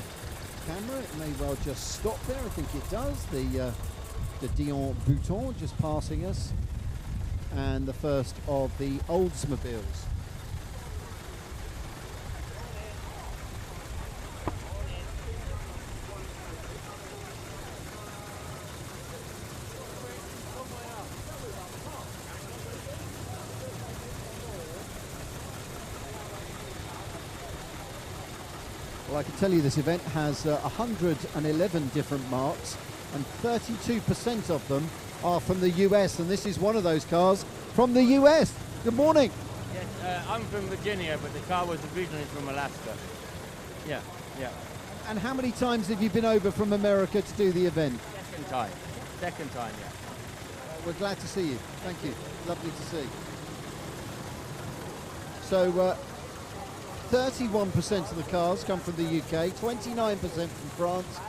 [SPEAKER 1] camera. It may well just stop there. I think it does. The Dion Bouton just passing us, and the first of the Oldsmobiles. Well, I can tell you this event has 111 different marks, and 32% of them are from the US, and this is one of those cars from the US. Good morning.
[SPEAKER 6] Yes, I'm from Virginia, but the car was originally from Alaska. Yeah.
[SPEAKER 1] And how many times have you been over from America to do the event?
[SPEAKER 6] Second time, yeah.
[SPEAKER 1] We're glad to see you. Thank you. Lovely to see. So 31% of the cars come from the UK, 29% from France,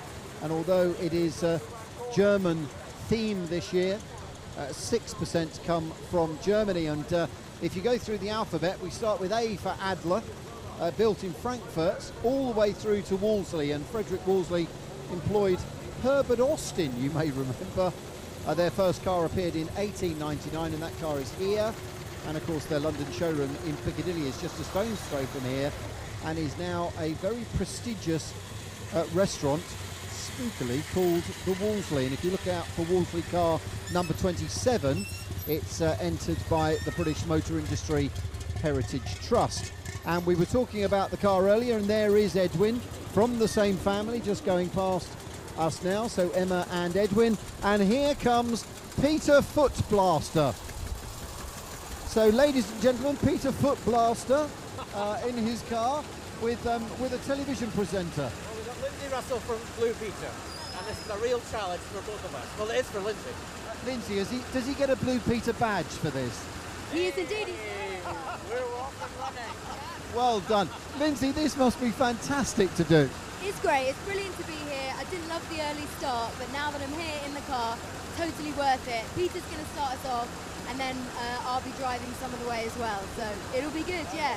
[SPEAKER 1] and although it is German theme this year, 6% come from Germany. And if you go through the alphabet, we start with A for Adler, built in Frankfurt, all the way through to Wolseley, and Frederick Wolseley employed Herbert Austin, you may remember. Their first car appeared in 1899, and that car is here. And of course their London showroom in Piccadilly is just a stone's throw from here, and is now a very prestigious restaurant, spookily called the Wolseley. And if you look out for Wolseley car number 27, it's entered by the British Motor Industry Heritage Trust. And we were talking about the car earlier, and there is Edwin from the same family just going past us now. So Emma and Edwin, and here comes Peter Footblaster. So, ladies and gentlemen, Peter Footblaster in his car with a television presenter.
[SPEAKER 16] Well, we've got Lindsay Russell from Blue Peter, and this is a real challenge for both of us. Well, it is for Lindsay.
[SPEAKER 1] Lindsay, does he get a Blue Peter badge for this?
[SPEAKER 11] He is indeed.
[SPEAKER 16] We're off and running.
[SPEAKER 1] Well done. Lindsay, this must be fantastic to do.
[SPEAKER 11] It's great. It's brilliant to be here. I didn't love the early start, but now that I'm here in the car, totally worth it. Peter's going to start us off, and then I'll be driving some of the way as well, so it'll be good, yeah.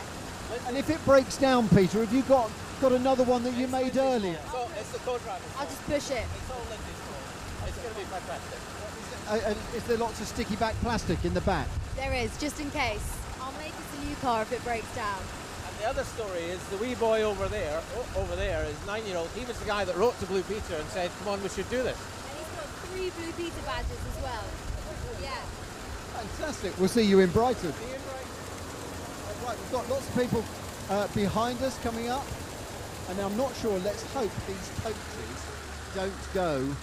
[SPEAKER 1] And if it breaks down, Peter, have you got another one that you made earlier?
[SPEAKER 16] So it's the co-driver.
[SPEAKER 11] I'll just push it.
[SPEAKER 16] It's all Lindsay's fault. It's going to be fantastic.
[SPEAKER 1] Is there lots of sticky back plastic in the back?
[SPEAKER 11] There is, just in case. I'll make this a new car if it breaks down.
[SPEAKER 16] And the other story is the wee boy over there is 9-year-old. He was the guy that wrote to Blue Peter and said, come on, we should do this.
[SPEAKER 11] And he's got 3 Blue Peter badges as well. Yeah.
[SPEAKER 1] Fantastic. We'll see you in Brighton. Right, we've got lots of people behind us coming up, and I'm not sure. Let's hope these coaches don't go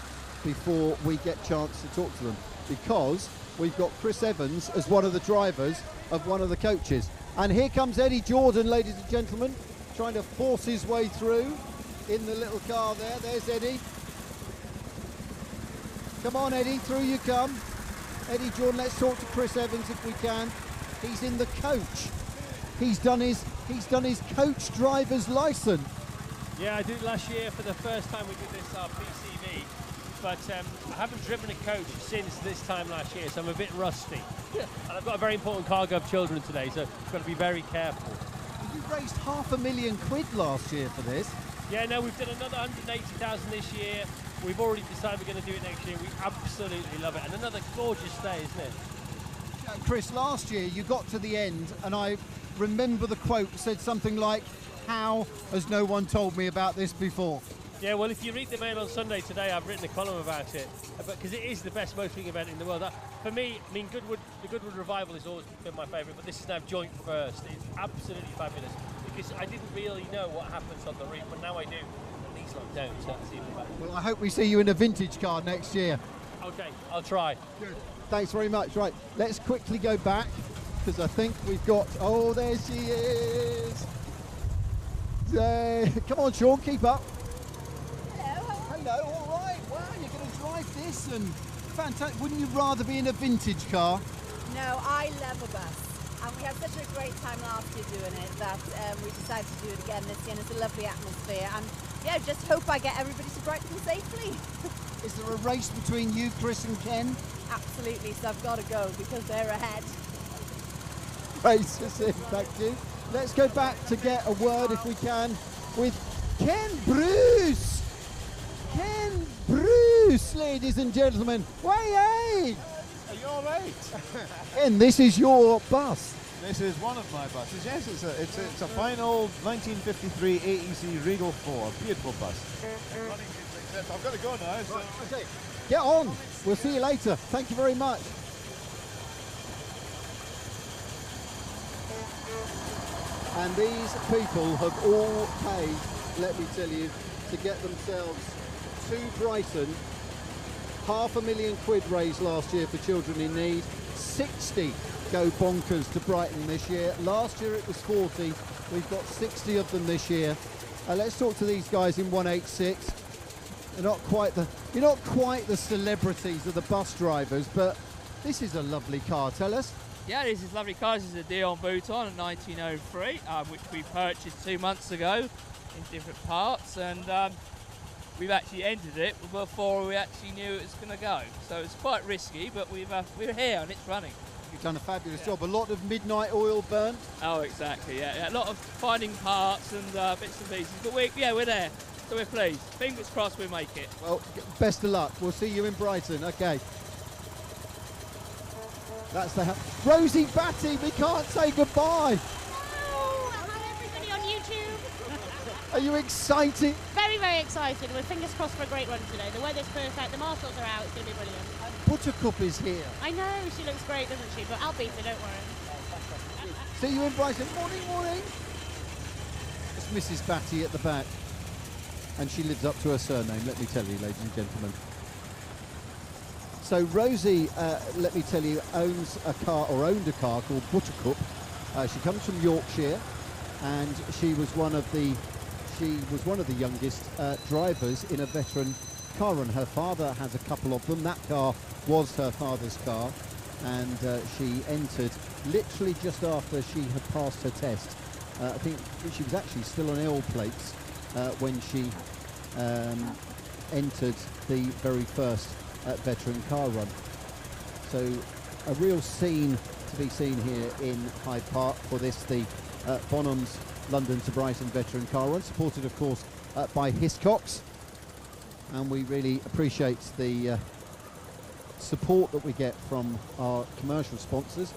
[SPEAKER 1] before we get a chance to talk to them, because we've got Chris Evans as one of the drivers of one of the coaches. And here comes Eddie Jordan, ladies and gentlemen, trying to force his way through in the little car there. There's Eddie. Come on, Eddie, through you come. Eddie Jordan, let's talk to Chris Evans if we can. He's in the coach. He's done his coach driver's license.
[SPEAKER 12] Yeah, I did it last year for the first time we did this PCV, but I haven't driven a coach since this time last year, so I'm a bit rusty. Yeah. And I've got a very important cargo of children today, so I've got to be very careful.
[SPEAKER 1] You raised £500,000 last year for this.
[SPEAKER 12] Yeah, no, we've done another 180,000 this year. We've already decided we're going to do it next year. We absolutely love it, and another gorgeous day, isn't it?
[SPEAKER 1] Chris, last year you got to the end, and I remember the quote said something like, "How has no one told me about this before?"
[SPEAKER 12] Yeah, well, if you read the Mail on Sunday today, I've written a column about it, because it is the best motoring event in the world. For me, I mean, the Goodwood Revival has always been my favourite, but this is now joint first. It's absolutely fabulous, because I didn't really know what happens on the reef, but now I do. And these lot don't, so that's even better.
[SPEAKER 1] Well, I hope we see you in a vintage car next year.
[SPEAKER 12] Okay, I'll try.
[SPEAKER 1] Good. Thanks very much. Right, let's quickly go back, because I think we've got... Oh, there she is. Come on, Sean, keep up. Hello, all right. Wow, you're going to drive this, and fantastic. Wouldn't you rather be in a vintage car?
[SPEAKER 8] No, I love a bus. And we had such a great time last year doing it that we decided to do it again this year, and it's a lovely atmosphere. And yeah, just hope I get everybody to Brighton safely.
[SPEAKER 1] Is there a race between you, Chris, and Ken?
[SPEAKER 8] Absolutely, so I've got to go because they're ahead.
[SPEAKER 1] Races in, thank you. Let's go back to get a word, if we can, with Ken Bruce. Ken Bruce, ladies and gentlemen. Way.
[SPEAKER 9] Are you all right?
[SPEAKER 1] Ken, this is your bus.
[SPEAKER 9] This is one of my buses. Yes, it's a fine old 1953 AEC Regal 4. Beautiful bus. I've got to go now. So.
[SPEAKER 1] Right, okay. Get on. We'll see you later. Thank you very much. And these people have all paid, let me tell you, to get themselves to Brighton. £500,000 raised last year for children in need. 60 go bonkers to Brighton this year. Last year it was 40. We've got 60 of them this year. Let's talk to these guys in 186. You're not quite the celebrities of the bus drivers, but this is a lovely car. Tell us.
[SPEAKER 10] Yeah, this is a lovely car. This is a Dion Bouton, a 1903, which we purchased 2 months ago in different parts, and we've actually entered it before we actually knew it was going to go. So it's quite risky, but we're here and it's running.
[SPEAKER 1] You've done a fabulous job. A lot of midnight oil burnt.
[SPEAKER 10] Oh, exactly. Yeah, a lot of finding parts and bits and pieces, but we're there. So we're pleased. Fingers crossed we make it.
[SPEAKER 1] Well, best of luck. We'll see you in Brighton. Okay. That's the Rosie Batty. We can't say goodbye.
[SPEAKER 24] Hi everybody on YouTube.
[SPEAKER 1] Are you excited?
[SPEAKER 24] Very, very excited. We're fingers crossed for a great run today. The weather's perfect. The marshals are out. It's going to be brilliant.
[SPEAKER 1] Buttercup is here.
[SPEAKER 24] I know. She looks great, doesn't she? But I'll beat her. Don't worry.
[SPEAKER 1] See you in Brighton. Morning. It's Mrs. Batty at the back. And she lives up to her surname, let me tell you, ladies and gentlemen. So Rosie, let me tell you, owned a car called Buttercup. She comes from Yorkshire, and she was one of the youngest drivers in a veteran car run. Her father has a couple of them. That car was her father's car, and she entered literally just after she had passed her test. I think she was actually still on L plates when she entered the very first veteran car run. So a real scene to be seen here in Hyde Park for this, the Bonhams London to Brighton veteran car run, supported of course by Hiscox, and we really appreciate the support that we get from our commercial sponsors,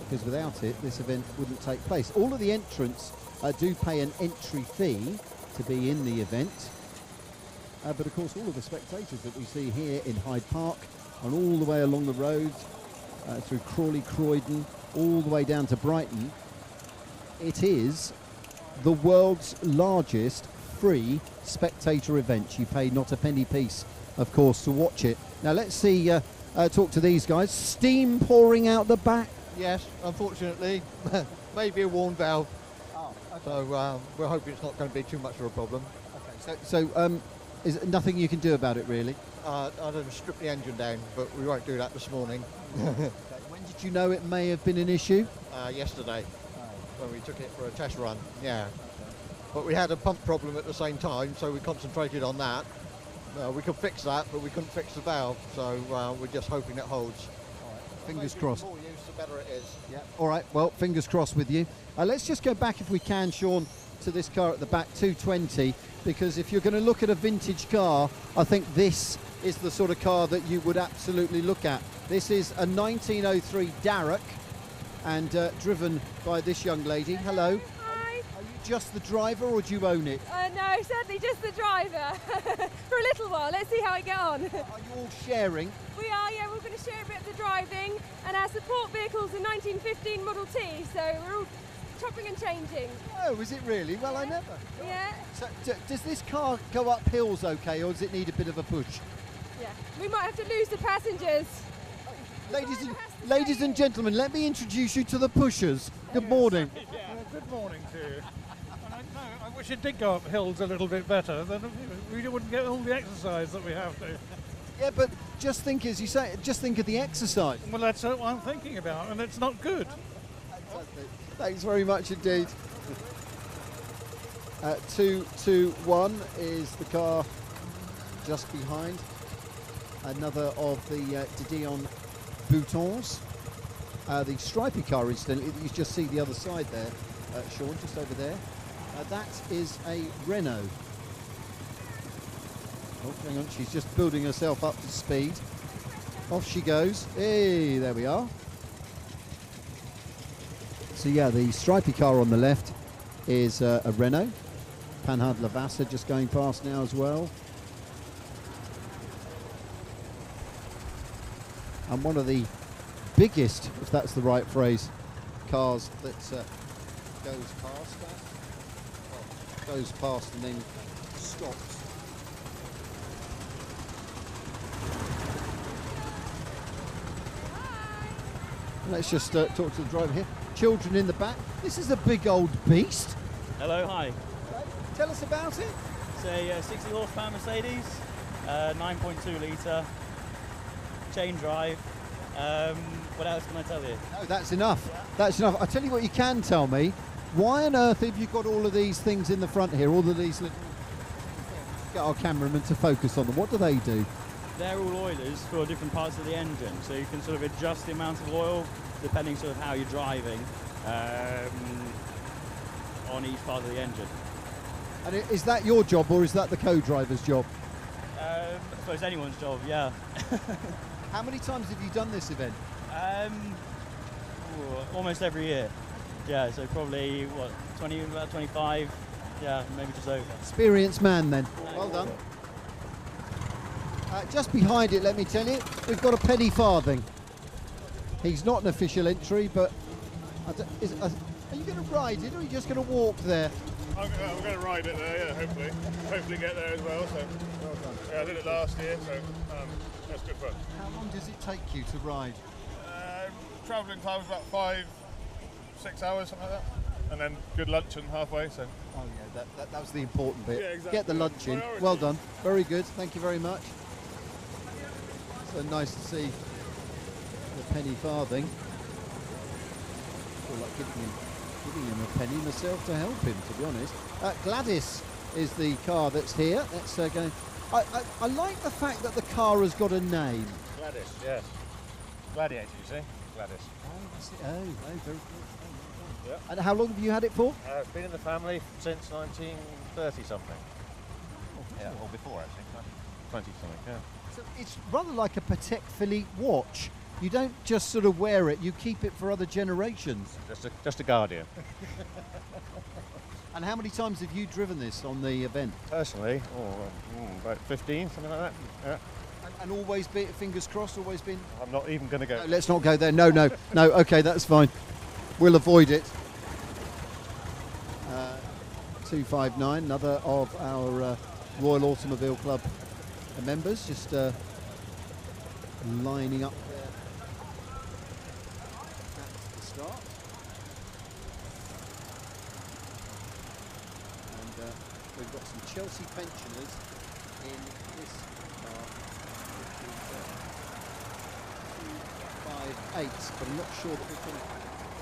[SPEAKER 1] because without it this event wouldn't take place. All of the entrants do pay an entry fee to be in the event, but of course all of the spectators that we see here in Hyde Park and all the way along the road through Crawley, Croydon, all the way down to Brighton, it is the world's largest free spectator event. You pay not a penny piece, of course, to watch it. Now let's see, talk to these guys. Steam pouring out the back.
[SPEAKER 25] Yes, unfortunately, maybe a worn valve.
[SPEAKER 1] Oh, okay.
[SPEAKER 25] So we're hoping it's not going to be too much of a problem.
[SPEAKER 1] Okay. So is there nothing you can do about it, really?
[SPEAKER 25] I'd have stripped the engine down, but we won't do that this morning.
[SPEAKER 1] Okay. When did you know it may have been an issue?
[SPEAKER 25] Yesterday, when we took it for a test run. Yeah. but we had a pump problem at the same time, so we concentrated on that. We could fix that, but we couldn't fix the valve, so we're just hoping it holds.
[SPEAKER 1] Fingers crossed.
[SPEAKER 25] The more use, the better it is.
[SPEAKER 1] Yeah. All right, well, fingers crossed with you. Let's just go back, if we can, Sean, to this car at the back, 220, because if you're going to look at a vintage car, I think this is the sort of car that you would absolutely look at. This is a 1903 Darrock, and driven by this young lady. Hello.
[SPEAKER 7] Hi.
[SPEAKER 1] Are you just the driver, or do you own it?
[SPEAKER 7] No, certainly just the driver. For a little while, let's see how I get on.
[SPEAKER 1] Are you all sharing?
[SPEAKER 7] We are, yeah, we're going to share a bit of the driving, and our support vehicle's a 1915 Model T, so we're all chopping and changing.
[SPEAKER 1] Oh, is it really? Well, I never.
[SPEAKER 7] Yeah.
[SPEAKER 1] So, does this car go up hills okay, or does it need a bit of a push?
[SPEAKER 7] Yeah. We might have to lose the passengers.
[SPEAKER 1] Ladies and gentlemen, let me introduce you to the pushers. Good morning.
[SPEAKER 13] Good morning to you. I wish it did go up hills a little bit better, then we wouldn't get all the exercise that we have to.
[SPEAKER 1] Yeah, but just think, as you say, just think of the exercise.
[SPEAKER 13] Well, that's what I'm thinking about, and it's not good.
[SPEAKER 1] Thanks very much indeed. 221 is the car just behind. Another of the Didion Boutons. The stripy car, incidentally, you just see the other side there, Sean, just over there. That is a Renault. Oh, hang on, she's just building herself up to speed. Off she goes. Hey, there we are. So yeah, the stripy car on the left is a Renault. Panhard Lavassa just going past now as well. And one of the biggest, if that's the right phrase, cars that goes past that. Well, goes past and then stops. Let's just talk to the driver here. Children in the back. This is a big old beast.
[SPEAKER 14] Hello, hi.
[SPEAKER 1] Tell us about it.
[SPEAKER 14] It's a 60 horsepower Mercedes, 9.2 litre, chain drive. What else can I tell you?
[SPEAKER 1] No, that's enough. That's enough. I'll tell you what you can tell me. Why on earth have you got all of these things in the front here? All of these little... Get our cameraman to focus on them. What do they do?
[SPEAKER 14] They're all oilers for different parts of the engine, so you can sort of adjust the amount of oil depending sort of how you're driving on each part of the engine.
[SPEAKER 1] And is that your job, or is that the co-driver's job?
[SPEAKER 14] I suppose anyone's job, yeah.
[SPEAKER 1] How many times have you done this event?
[SPEAKER 14] Almost every year. Yeah, so probably, what, about 25? Yeah, maybe just over.
[SPEAKER 1] Experienced man then. Well done. Just behind it, let me tell you, we've got a penny farthing. He's not an official entry, but are you going to ride it, or are you just going to walk there?
[SPEAKER 19] I'm going to ride it there, yeah, hopefully. Hopefully get there as well. So,
[SPEAKER 1] well done.
[SPEAKER 19] Yeah, I did it last year, so that's good fun.
[SPEAKER 1] How long does it take you to ride?
[SPEAKER 19] Travelling time was about 5-6 hours, something like that. And then good lunch and halfway, so.
[SPEAKER 1] Oh yeah, that was the important bit.
[SPEAKER 19] Yeah, exactly.
[SPEAKER 1] Get the lunch in. Well done. Very good. Thank you very much. So nice to see the penny farthing. I feel like giving him a penny myself to help him, to be honest. Gladys is the car that's here. Let's go. I like the fact that the car has got a name.
[SPEAKER 15] Gladys, yes. Gladiator, you see? Gladys.
[SPEAKER 1] Oh, that's it. Oh, very good.
[SPEAKER 15] Yeah.
[SPEAKER 1] And how long have you had it for?
[SPEAKER 15] It's been in the family since 1930 something. Yeah, or before actually, 20 something, yeah.
[SPEAKER 1] So it's rather like a Patek Philippe watch. You don't just sort of wear it, you keep it for other generations.
[SPEAKER 15] Just a guardian.
[SPEAKER 1] And how many times have you driven this on the event?
[SPEAKER 15] Personally, about 15, something like that. Yeah.
[SPEAKER 1] And always been, fingers crossed, always been?
[SPEAKER 15] I'm not even going to go.
[SPEAKER 1] No, let's not go there. No, okay, that's fine. We'll avoid it. 259, another of our Royal Automobile Club members, just lining up there at the start. And we've got some Chelsea pensioners in this car, which is 258, but I'm not sure that we can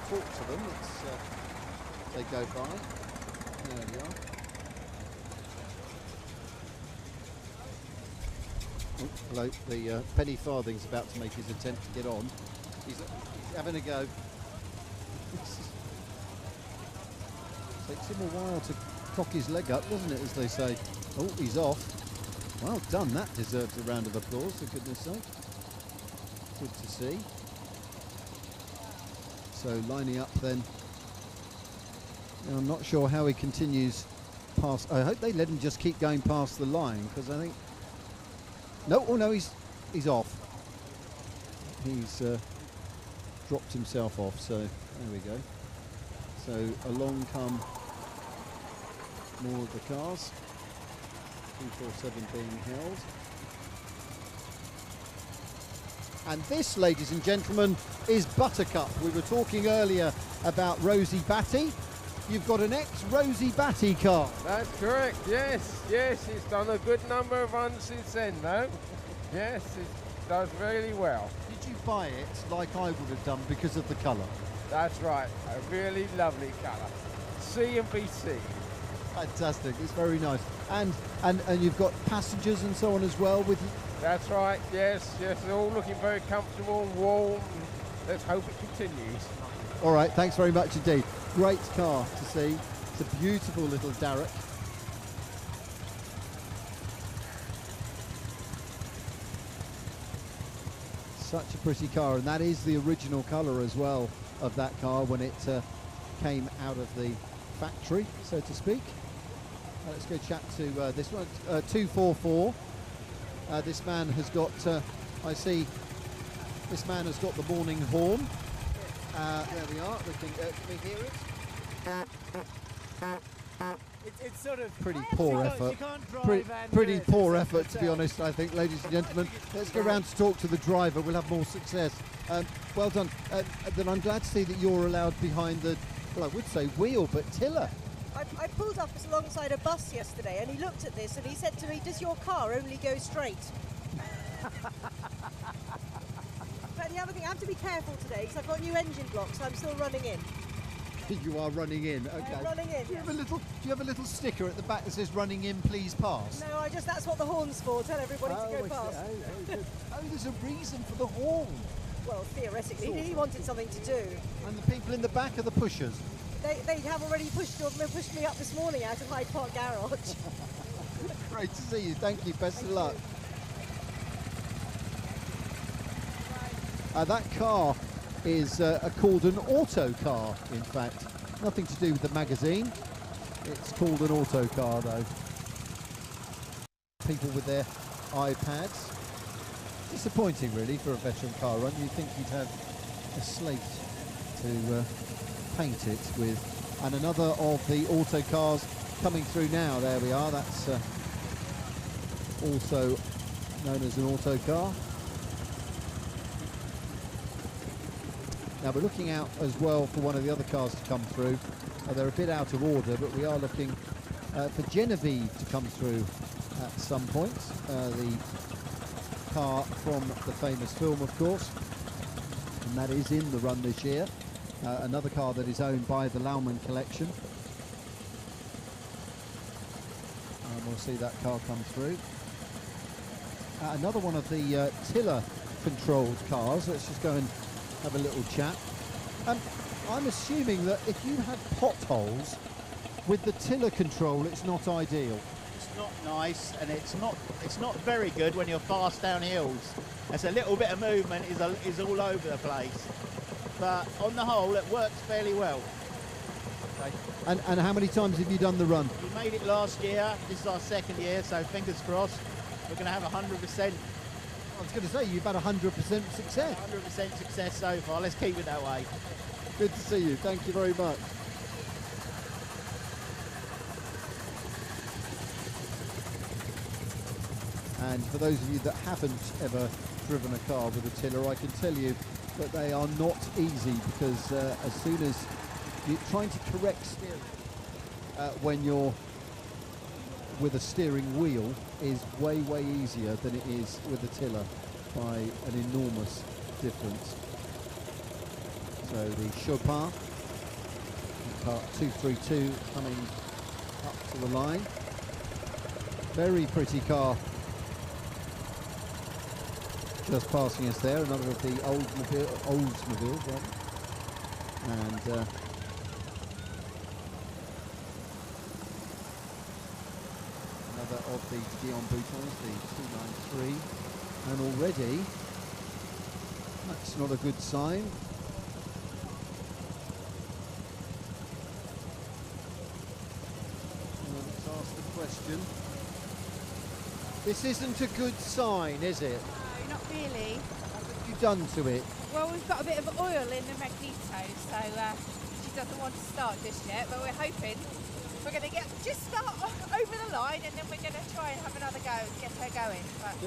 [SPEAKER 1] talk to them. Let's they go by. There we are. Oh, hello, the penny farthing's about to make his attempt to get on. He's having a go. Takes him a while to cock his leg up, doesn't it, as they say. Oh, he's off. Well done, that deserves a round of applause, for goodness sake. Good to see. So lining up then. Now, I'm not sure how he continues past. I hope they let him just keep going past the line, because I think... No, oh no, he's off. He's dropped himself off, so there we go. So along come more of the cars. 247 being held. And this, ladies and gentlemen, is Buttercup. We were talking earlier about Rosie Batty. You've got an ex-Rosie Batty car.
[SPEAKER 2] That's correct, yes, yes. It's done a good number of runs since then, though. Yes, it does really well.
[SPEAKER 1] Did you buy it like I would have done because of the colour?
[SPEAKER 2] That's right, a really lovely colour. C and BC.
[SPEAKER 1] Fantastic, it's very nice. And you've got passengers and so on as well with you?
[SPEAKER 2] That's right, yes, yes. They're all looking very comfortable and warm. Let's hope it continues.
[SPEAKER 1] All right, thanks very much indeed. Great car to see. It's a beautiful little Derrick. Such a pretty car, and that is the original colour as well of that car when it came out of the factory, so to speak. Let's go chat to this one, 244. This man has got, I see, this man has got the morning horn. There we are, can we hear it?
[SPEAKER 4] It's sort of
[SPEAKER 1] pretty poor effort. Pretty poor effort, to be honest, I think, ladies and gentlemen. Let's go round to talk to the driver. We'll have more success. Well done. Then I'm glad to see that you're allowed behind the, well, I would say wheel, but tiller.
[SPEAKER 17] I pulled up alongside a bus yesterday, and he looked at this and he said to me, "Does your car only go straight?" But the other thing, I have to be careful today because I've got new engine blocks, so I'm still running in.
[SPEAKER 1] You are running in, okay.
[SPEAKER 17] I'm running in,
[SPEAKER 1] Do you have a little sticker at the back that says "Running in, please pass"?
[SPEAKER 17] No, that's what the horn's for. Tell everybody to go past.
[SPEAKER 1] Oh, there's a reason for the horn.
[SPEAKER 17] Well, theoretically, he wanted something to do.
[SPEAKER 1] And the people in the back are the pushers.
[SPEAKER 17] They have already pushed me up this morning out of Hyde Park garage.
[SPEAKER 1] Great to see you. Thank you. Best of luck. That car is called an auto car, in fact. Nothing to do with the magazine. It's called an auto car, though. People with their iPads. Disappointing, really, for a veteran car run. You'd think you'd have a slate to paint it with. And another of the auto cars coming through now. There we are. That's also known as an auto car. Now we're looking out as well for one of the other cars to come through. They're a bit out of order, but we are looking for Genevieve to come through at some point. The car from the famous film, of course, and that is in the run this year. Another car that is owned by the Lauman collection. And we'll see that car come through. Another one of the tiller controlled cars. Let's just go and have a little chat. I'm assuming that if you have potholes with the tiller control, it's not ideal.
[SPEAKER 18] It's not nice, and it's not very good when you're fast down hills. There's a little bit of movement is all over the place, but on the whole, it works fairly well.
[SPEAKER 1] Okay. And how many times have you done the run?
[SPEAKER 18] We made it last year. This is our second year, so fingers crossed. We're going to have 100%.
[SPEAKER 1] I was going to say, you've had 100% success.
[SPEAKER 18] 100% success so far. Let's keep it that way.
[SPEAKER 1] Good to see you. Thank you very much. And for those of you that haven't ever driven a car with a tiller, I can tell you that they are not easy, because as soon as you're trying to correct steering when you're with a steering wheel is way easier than it is with a tiller, by an enormous difference. So the Chopin, car 232, coming up to the line. Very pretty car just passing us there, another of the Oldsmobiles, rather. And another of the Dion Boutons, the 293, and already that's not a good sign. Let's ask the question. This isn't a good sign, is it?
[SPEAKER 8] No, not really.
[SPEAKER 1] What have you done to it?
[SPEAKER 8] Well, we've got a bit of oil in the magneto, so she doesn't want to start just yet, but we're hoping we're going to just start over the line, and then we're going to try and have another go and get her going. But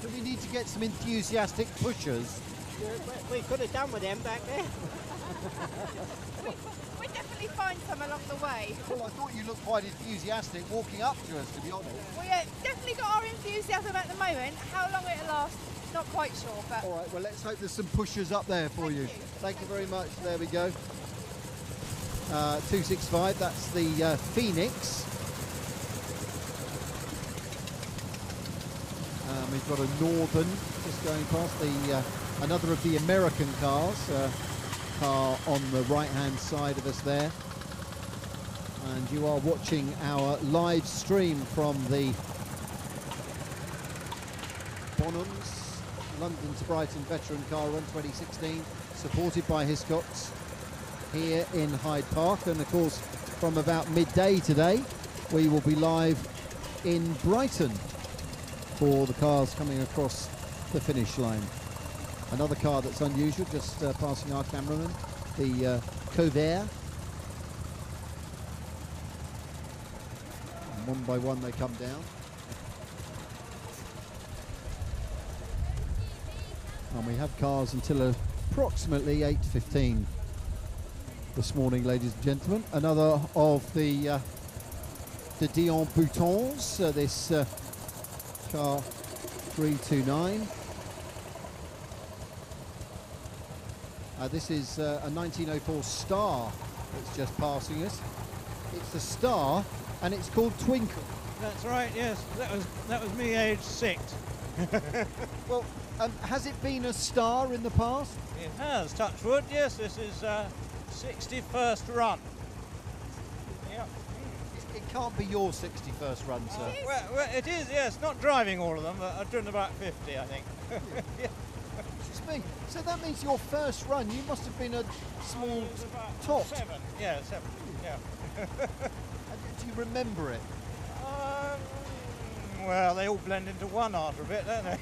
[SPEAKER 1] Do we need to get some enthusiastic pushers?
[SPEAKER 4] We could have done with them back there.
[SPEAKER 8] we definitely find some along the way.
[SPEAKER 1] Well, I thought you looked quite enthusiastic walking up to us, to be honest.
[SPEAKER 8] We definitely got our enthusiasm at the moment. How long it'll last, not quite sure. But
[SPEAKER 1] all right, well, let's hope there's some pushers up there for you. Thank you very much. There we go. 265, that's the Phoenix. We've got a Northern just going past, another of the American cars, car on the right-hand side of us there. And you are watching our live stream from the Bonhams London to Brighton Veteran Car Run 2016, supported by Hiscox here in Hyde Park. And of course, from about midday today, we will be live in Brighton for the cars coming across the finish line. Another car that's unusual, just passing our cameraman, the Covert. And one by one they come down. And we have cars until approximately 8:15 this morning, ladies and gentlemen. Another of the Dion Boutons, this car 329. This is a 1904 Star that's just passing us. It's a Star and it's called Twinkle.
[SPEAKER 13] That's right, yes. That was me aged 6.
[SPEAKER 1] Well, has it been a Star in the past?
[SPEAKER 13] It has, touch wood, yes. This is 61st run. Yeah.
[SPEAKER 1] It can't be your 61st run, sir.
[SPEAKER 13] Well, it is, yes. Not driving all of them, but I've driven about 50, I think. Yeah.
[SPEAKER 1] Just me. So that means your first run, you must have been a small top.
[SPEAKER 13] 7, yeah, 7, yeah.
[SPEAKER 1] Do you remember it?
[SPEAKER 13] Well, they all blend into one after a bit, don't they?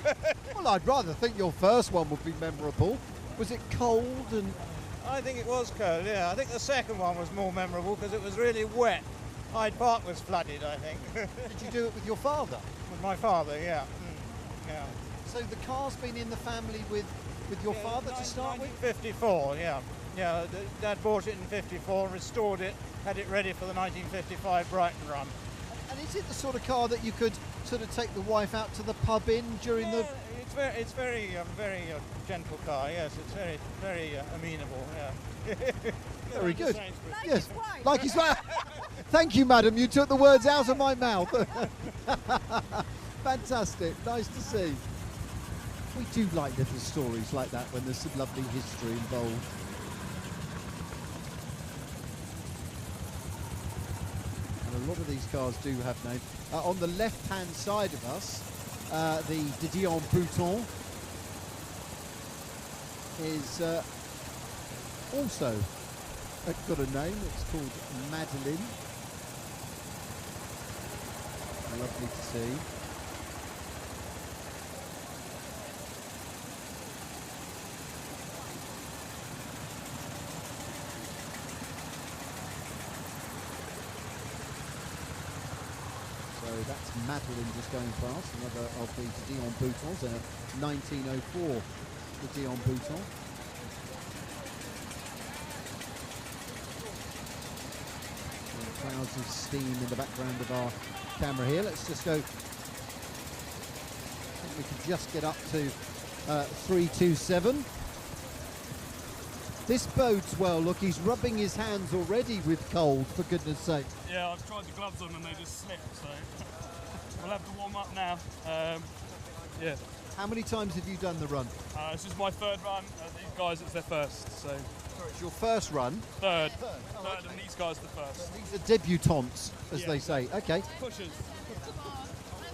[SPEAKER 1] Well, I'd rather think your first one would be memorable. Was it cold? And
[SPEAKER 13] I think it was cold, yeah. I think the second one was more memorable because it was really wet. Hyde Park was flooded, I think.
[SPEAKER 1] Did you do it with your father?
[SPEAKER 13] With my father, yeah. Yeah.
[SPEAKER 1] So the car's been in the family with your father to start with?
[SPEAKER 13] 54, yeah. Yeah, Dad bought it in 54, restored it, had it ready for the 1955 Brighton run.
[SPEAKER 1] And is it the sort of car that you could sort of take the wife out to the pub in during the...
[SPEAKER 13] It's very gentle car, yes. It's very amenable, yeah.
[SPEAKER 1] Very good. Yes, like his wife. Thank you, madam. You took the words out of my mouth. Fantastic. Nice to see. We do like little stories like that when there's some lovely history involved. And a lot of these cars do have names. On the left-hand side of us, the Dion Bouton is also got a name. It's called Madeline. Lovely to see. So that's Madeline just going past, another of the Dion Boutons, 1904 the Dion Bouton. Clouds of steam in the background of our camera here. Let's just go. I think we can just get up to 327. This bodes well. Look, he's rubbing his hands already with cold, for goodness sake.
[SPEAKER 3] Yeah, I've tried the gloves on and they just slipped, so we'll have to warm up now. Yeah.
[SPEAKER 1] How many times have you done the run?
[SPEAKER 3] This is my third run, and these guys, it's their first. So.
[SPEAKER 1] Sorry, it's your first run?
[SPEAKER 3] Third. Third, and these guys the first.
[SPEAKER 1] These are debutantes, as they say. Okay.
[SPEAKER 3] Pushers.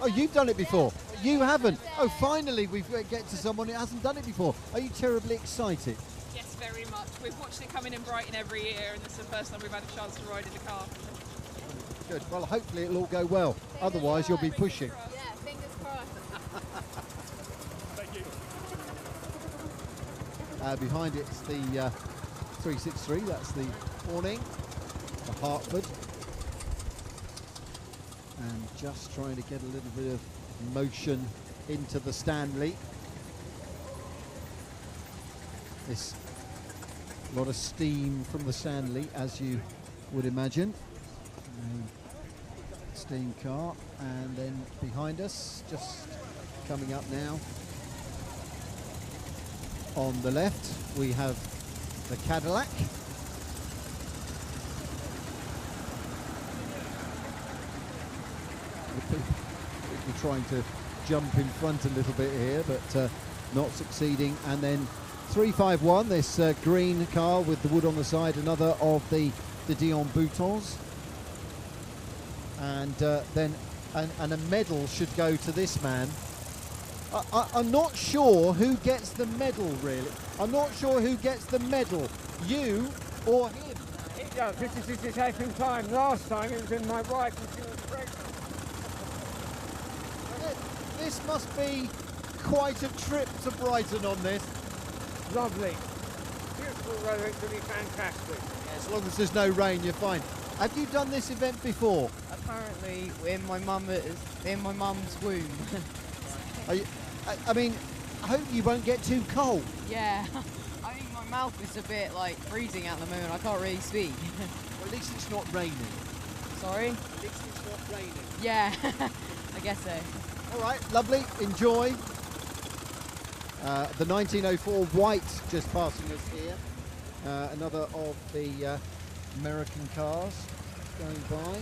[SPEAKER 1] Oh, you've done it before. You haven't. Oh, finally we get to someone who hasn't done it before. Are you terribly excited?
[SPEAKER 20] Yes, very much. We've watched it coming in Brighton every year, and this is the first time we've had a chance to ride in the car.
[SPEAKER 1] Good. Well, hopefully it'll all go well. Otherwise, you'll be pushing.
[SPEAKER 8] Yeah, fingers crossed.
[SPEAKER 3] Thank you.
[SPEAKER 1] Behind it's the 363. That's the awning, the Hartford. And just trying to get a little bit of motion into the Stanley. This lot of steam from the Stanley, as you would imagine. Steam car, and then behind us, just coming up now, on the left we have the Cadillac. We're trying to jump in front a little bit here, but not succeeding. And then 351, this green car with the wood on the side, another of the Dion Boutons. And then and a medal should go to this man. I'm not sure who gets the medal, really. I'm not sure who gets the medal, you or him.
[SPEAKER 2] Yeah, this is the second time. Last time it was in my wife and she was pregnant.
[SPEAKER 1] This must be quite a trip to Brighton on this.
[SPEAKER 2] Lovely. Beautiful weather, it's going to be fantastic.
[SPEAKER 1] Yeah, as long as there's no rain, you're fine. Have you done this event before?
[SPEAKER 21] Apparently, in my mum's womb.
[SPEAKER 1] I mean, I hope you won't get too cold.
[SPEAKER 21] Yeah. I think my mouth is a bit like freezing at the moment. I can't really speak.
[SPEAKER 1] Well, at least it's not raining.
[SPEAKER 21] Sorry?
[SPEAKER 1] At least it's not raining.
[SPEAKER 21] Yeah, I guess so.
[SPEAKER 1] All right, lovely. Enjoy. The 1904 white just passing us here. Another of the American cars going by.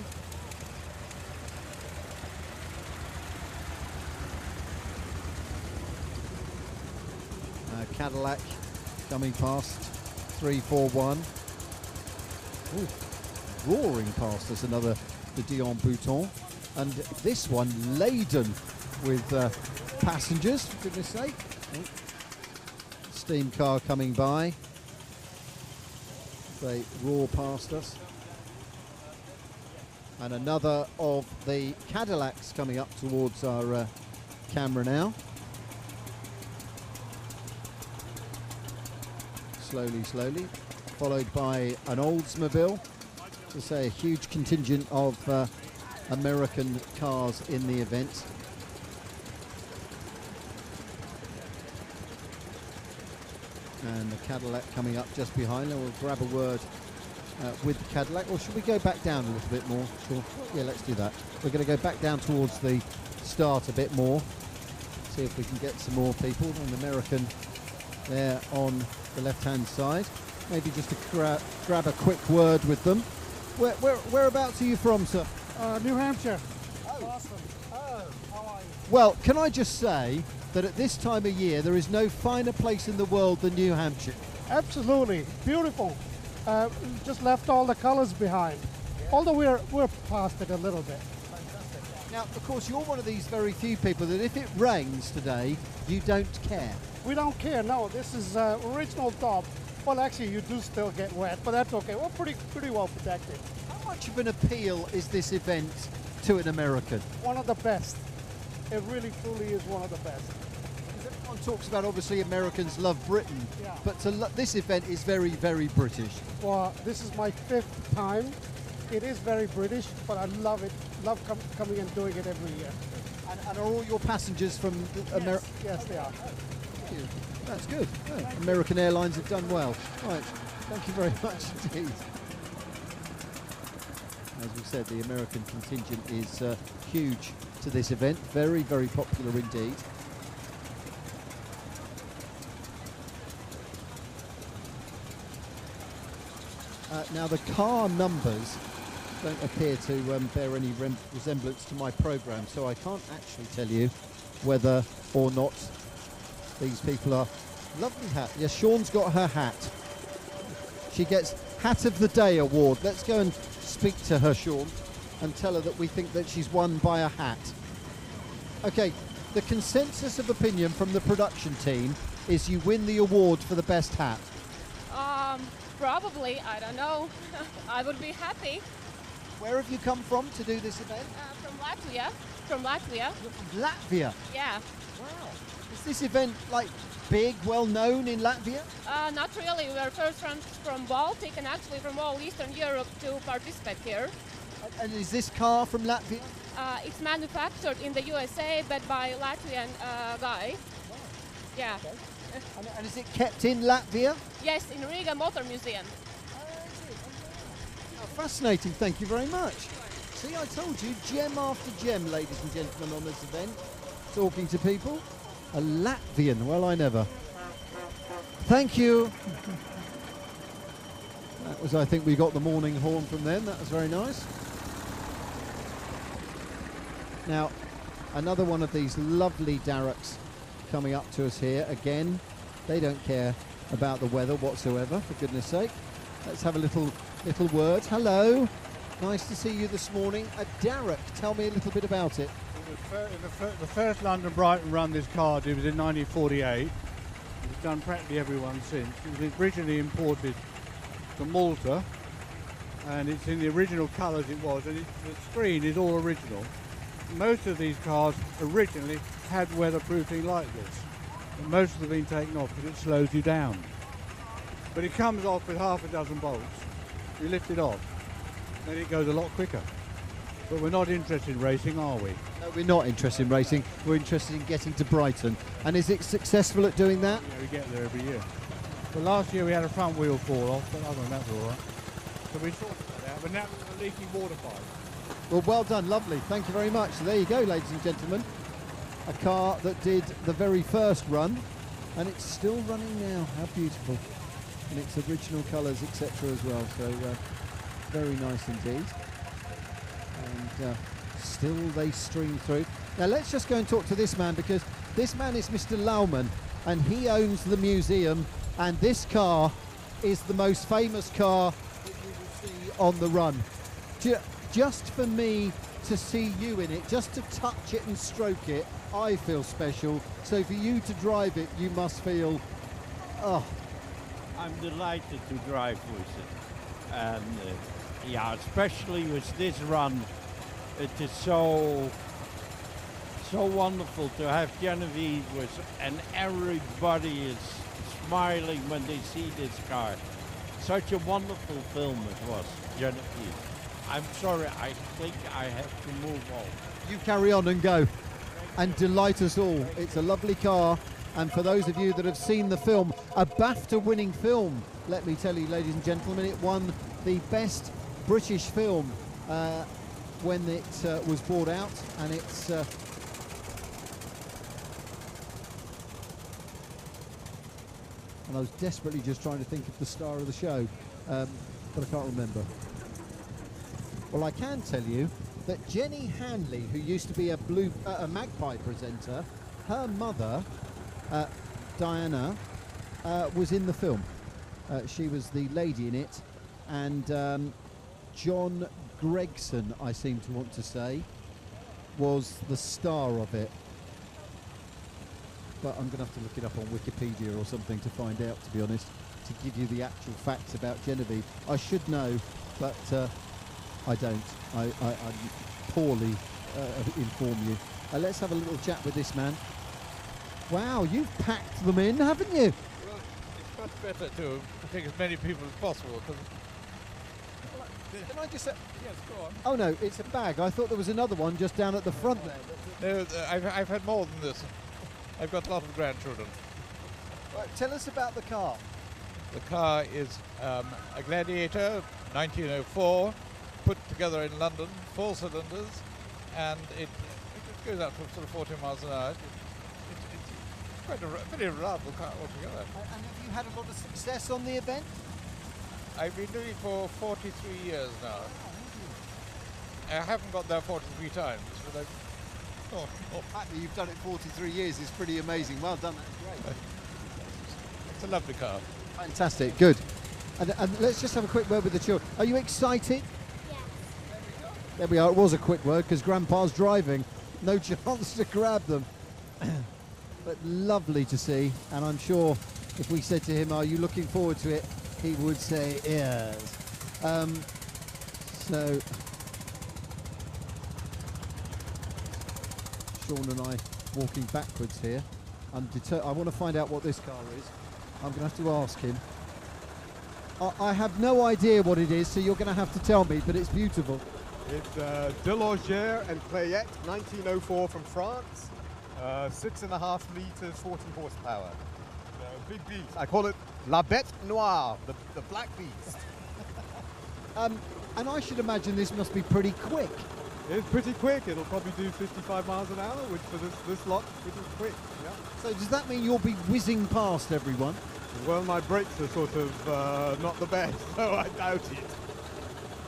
[SPEAKER 1] Cadillac coming past 341. Ooh, roaring past us, another the Dion Bouton, and this one laden with passengers, for goodness sake. Steam car coming by. They roar past us. And another of the Cadillacs coming up towards our camera now. Slowly, slowly, followed by an Oldsmobile. To say, a huge contingent of American cars in the event. And the Cadillac coming up just behind. We'll grab a word with the Cadillac. Or should we go back down a little bit more? Sure. Yeah, let's do that. We're going to go back down towards the start a bit more. See if we can get some more people. An American there on the left-hand side. Maybe just to grab a quick word with them. Whereabouts are you from, sir?
[SPEAKER 13] New Hampshire.
[SPEAKER 1] Oh.
[SPEAKER 13] Awesome. Oh, how are you?
[SPEAKER 1] Well, can I just say that at this time of year there is no finer place in the world than New Hampshire.
[SPEAKER 13] Absolutely. Beautiful. Just left all the colours behind. Yeah. Although we're past it a little bit.
[SPEAKER 1] Fantastic. Now, of course, you're one of these very few people that if it rains today, you don't care.
[SPEAKER 13] We don't care, no. This is original top. Well, actually, you do still get wet, but that's okay. We're pretty well protected.
[SPEAKER 1] How much of an appeal is this event to an American?
[SPEAKER 13] One of the best. It really, truly is one of the best.
[SPEAKER 1] Because everyone talks about, obviously, Americans love Britain,
[SPEAKER 13] yeah.
[SPEAKER 1] But this event is very, very British.
[SPEAKER 13] Well, this is my 5th time. It is very British, but I love it. Love coming and doing it every year.
[SPEAKER 1] And are all your passengers from America?
[SPEAKER 13] Yes, they are.
[SPEAKER 1] Thank you. That's good. Yeah. American Airlines have done well. Right. Thank you very much indeed. As we said, the American contingent is huge to this event. Very, very popular indeed. Now the car numbers don't appear to bear any resemblance to my programme, so I can't actually tell you whether or not These people are lovely hat. Yes, Sean's got her hat. She gets Hat of the Day award. Let's go and speak to her, Sean, and tell her that we think that she's won by a hat. Okay, the consensus of opinion from the production team is you win the award for the best hat.
[SPEAKER 7] Probably, I don't know. I would be happy.
[SPEAKER 1] Where have you come from to do this event?
[SPEAKER 7] From Latvia. From Latvia.
[SPEAKER 1] You're from Latvia?
[SPEAKER 7] Yeah.
[SPEAKER 1] Wow. Is this event like big, well known in Latvia?
[SPEAKER 7] Not really. We are first from Baltic and actually from all Eastern Europe to participate here.
[SPEAKER 1] And is this car from Latvia?
[SPEAKER 7] It's manufactured in the USA, but by Latvian guy.
[SPEAKER 1] Wow.
[SPEAKER 7] Yeah.
[SPEAKER 1] Okay. And is it kept in Latvia?
[SPEAKER 7] Yes, in Riga Motor Museum.
[SPEAKER 1] Oh, fascinating, thank you very much. See, I told you, gem after gem, ladies and gentlemen, on this event. Talking to people. A Latvian, well, I never. Thank you. That was, I think we got the morning horn from them. That was very nice. Now, another one of these lovely derricks coming up to us here. Again, they don't care about the weather whatsoever, for goodness sake. Let's have a little word. Hello. Nice to see you this morning. A derrick, tell me a little bit about it.
[SPEAKER 13] The first London Brighton run this car did was in 1948. It's done practically every one since. It was originally imported to Malta, and it's in the original colours it was, and the screen is all original. Most of these cars originally had weatherproofing like this, and most of them have been taken off because it slows you down. But it comes off with half a dozen bolts. You lift it off, then it goes a lot quicker. But we're not interested in racing, are we?
[SPEAKER 1] No, we're not interested in racing. We're interested in getting to Brighton. And is it successful at doing that?
[SPEAKER 13] Yeah, we get there every year. But last year we had a front wheel fall off, but other than that, we're all right. So we sorted that out, but now we're a leaky water pipe.
[SPEAKER 1] Well, well done, lovely. Thank you very much. So there you go, ladies and gentlemen. A car that did the very first run, and it's still running now. How beautiful. And its original colours, etc. as well. So very nice indeed. And still they stream through. Now let's just go and talk to this man, because this man is Mr. Lauman, and he owns the museum, and this car is the most famous car that you will see on the run. Just for me to see you in it, just to touch it and stroke it, I feel special. So for you to drive it, you must feel, oh.
[SPEAKER 5] I'm delighted to drive with it. And yeah, especially with this run, it is so wonderful to have Genevieve with, and everybody is smiling when they see this car. Such a wonderful film it was, Genevieve. I'm sorry, I think I have to move on.
[SPEAKER 1] You carry on and go and delight us all. It's a lovely car, and for those of you that have seen the film, a BAFTA-winning film, let me tell you, ladies and gentlemen, it won the best British film when it was brought out, and it's and I was desperately just trying to think of the star of the show, but I can't remember. Well, I can tell you that Jenny Hanley, who used to be a Magpie presenter, her mother, Diana, was in the film. She was the lady in it, and John Gregson, I seem to want to say, was the star of it. But I'm going to have to look it up on Wikipedia or something to find out, to be honest, to give you the actual facts about Genevieve. I should know, but I don't. I poorly inform you. Let's have a little chat with this man. Wow, you've packed them in, haven't you?
[SPEAKER 6] Well, it's much better to take as many people as possible.
[SPEAKER 1] Can I just say?
[SPEAKER 6] Yes, go on.
[SPEAKER 1] Oh no, it's a bag. I thought there was another one just down at the front there.
[SPEAKER 6] No, I've had more than this. I've got a lot of grandchildren.
[SPEAKER 1] Right, tell us about the car.
[SPEAKER 6] The car is a Gladiator, 1904, put together in London, 4 cylinders, and it goes up to sort of 40 miles an hour. It's quite a very reliable car altogether.
[SPEAKER 1] And have you had a lot of success on the event?
[SPEAKER 6] I've been doing it for 43 years now. I haven't got there 43 times, but
[SPEAKER 9] The fact that you've done it 43 years is pretty amazing. Well done, that's great.
[SPEAKER 6] It's a lovely car.
[SPEAKER 9] Fantastic, good. And let's just have a quick word with the children. Are you excited?
[SPEAKER 24] Yes.
[SPEAKER 9] There we are, it was a quick word because Grandpa's driving. No chance to grab them. But lovely to see, and I'm sure if we said to him, are you looking forward to it, he would say yes. So Sean and I walking backwards here. I want to find out what this car is. I'm going to have to ask him. I have no idea what it is, so you're going to have to tell me, but it's beautiful.
[SPEAKER 11] It's Delorger and Clayette, 1904 from France. 6.5 litres, 40 horsepower. Big beast. I call it La Bête Noire, the black beast.
[SPEAKER 9] And I should imagine this must be pretty quick.
[SPEAKER 11] It's pretty quick. It'll probably do 55 miles an hour, which for this lot is pretty quick. Yeah.
[SPEAKER 9] So does that mean you'll be whizzing past everyone?
[SPEAKER 11] Well, my brakes are sort of not the best, so I doubt it.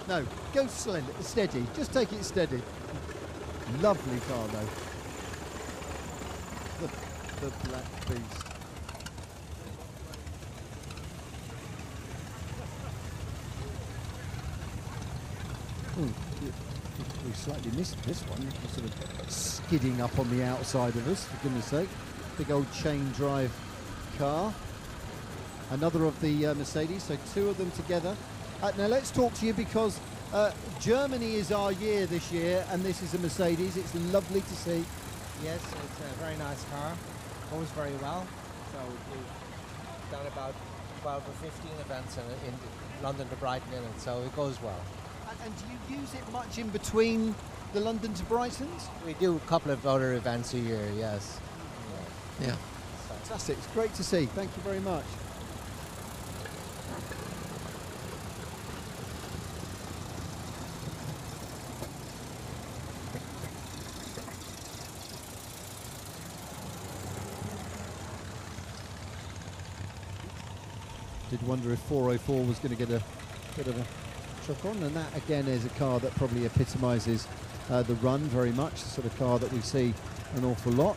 [SPEAKER 9] No, go steady. Just take it steady. Lovely car, though. The black beast. We slightly missed this one. We're sort of skidding up on the outside of us, for goodness sake. Big old chain drive car. Another of the Mercedes, so two of them together. Now let's talk to you because Germany is our year this year, and this is a Mercedes. It's lovely to see.
[SPEAKER 12] Yes, it's a very nice car. Goes very well. So we've done about 12 or 15 events in London to Brighton in it, so it goes well.
[SPEAKER 9] And do you use it much in between the London to Brightons?
[SPEAKER 12] We do a couple of other events a year, yes.
[SPEAKER 9] Yeah. Fantastic. It's great to see. Thank you very much. Did wonder if 404 was going to get a bit of a truck on, and that again is a car that probably epitomises the run very much, the sort of car that we see an awful lot.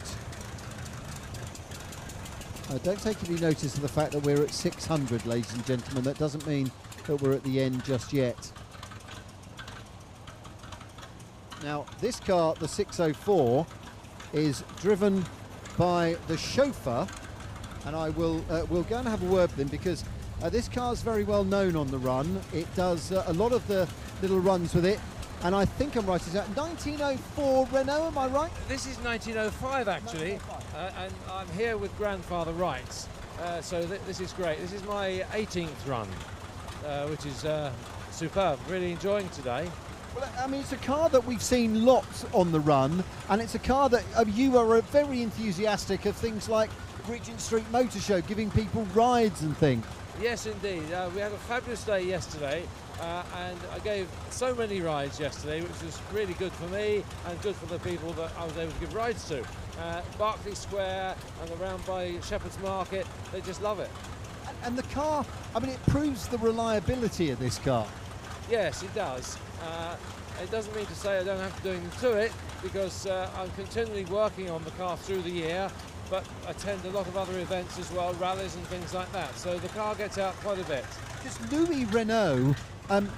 [SPEAKER 9] Don't take any notice of the fact that we're at 600, ladies and gentlemen. That doesn't mean that we're at the end just yet. Now this car, the 604, is driven by the chauffeur, and I will we'll go and have a word with him because this car's very well known on the run. It does a lot of the little runs with it, and I think I'm right. Is that 1904 Renault? Am I right?
[SPEAKER 16] This is 1905 actually, and I'm here with grandfather rights. So this is great. This is my 18th run, which is superb. Really enjoying today.
[SPEAKER 9] Well, I mean, it's a car that we've seen lots on the run, and it's a car that you are very enthusiastic of things like Regent Street Motor Show, giving people rides and things.
[SPEAKER 16] Yes, indeed. We had a fabulous day yesterday, and I gave so many rides yesterday, which was really good for me and good for the people that I was able to give rides to. Berkeley Square and around by Shepherd's Market, they just love it.
[SPEAKER 9] And the car, I mean, it proves the reliability of this car.
[SPEAKER 16] Yes, it does. It doesn't mean to say I don't have to do anything to it, because I'm continually working on the car through the year, but attend a lot of other events as well, rallies and things like that. So the car gets out quite a bit.
[SPEAKER 9] Because Louis Renault,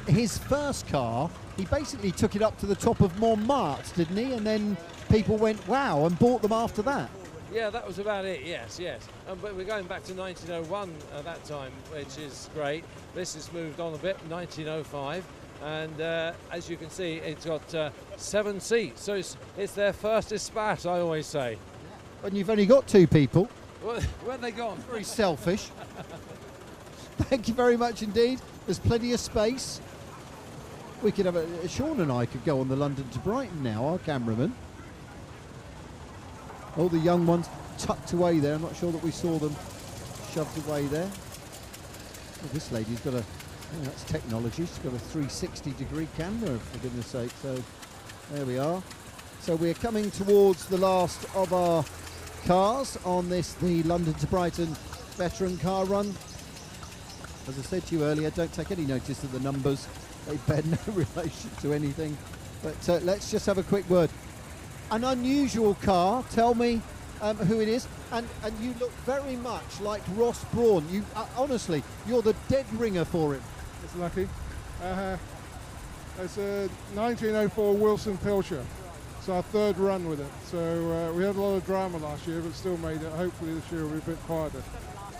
[SPEAKER 9] his first car, he basically took it up to the top of Montmartre, didn't he? And then people went, wow, and bought them after that.
[SPEAKER 16] Yeah, that was about it, yes. But we're going back to 1901 at that time, which is great. This has moved on a bit, 1905. And as you can see, it's got 7 seats. So it's their first Espat, I always say.
[SPEAKER 9] And you've only got 2 people.
[SPEAKER 16] Well, where'd they gone?
[SPEAKER 9] Very selfish. Thank you very much indeed. There's plenty of space. We could have Sean and I could go on the London to Brighton now, our cameraman. All the young ones tucked away there. I'm not sure that we saw them shoved away there. Oh, this lady's got that's technology. She's got a 360-degree camera, for goodness sake. So there we are. So we're coming towards the last of our cars on the London to Brighton veteran car run. As I said to you earlier, don't take any notice of the numbers. They bear no relation to anything. But let's just have a quick word. an unusual car. Tell me who it is. And you look very much like Ross Brawn. You honestly, you're the dead ringer for him.
[SPEAKER 10] It's lucky. It's a 1904 Wilson Pilcher. It's our third run with it. So we had a lot of drama last year, but still made it. Hopefully this year will be a bit quieter.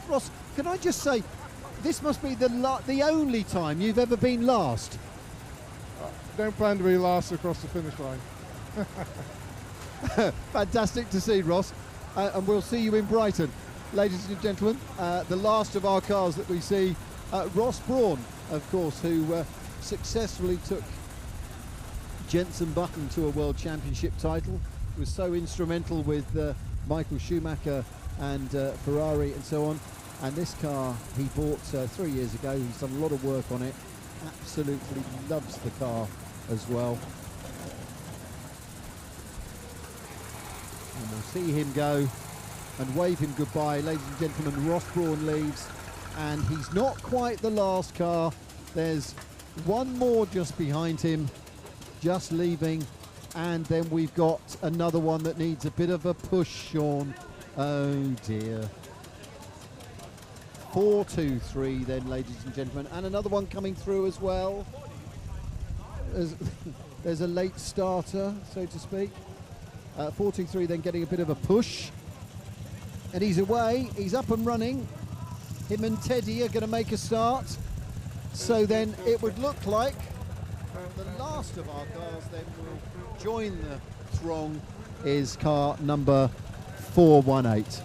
[SPEAKER 9] Ross, can I just say, this must be the only time you've ever been last.
[SPEAKER 10] Don't plan to be last across the finish line.
[SPEAKER 9] Fantastic to see, Ross. And we'll see you in Brighton. Ladies and gentlemen, the last of our cars that we see, Ross Brawn, of course, who successfully took Jenson Button to a World Championship title, was so instrumental with Michael Schumacher and Ferrari and so on. And this car he bought 3 years ago. He's done a lot of work on it. Absolutely loves the car as well. And we'll see him go and wave him goodbye. Ladies and gentlemen, Ross Brawn leaves, and he's not quite the last car. There's one more just behind him, just leaving, and then we've got another one that needs a bit of a push, Sean. Oh dear. 4-2-3 then, ladies and gentlemen, and another one coming through as well. There's a late starter, so to speak. 4-2-3 then getting a bit of a push, and he's away, he's up and running. Him and Teddy are going to make a start, so then it would look like the last of our cars then will join the throng is car number 418.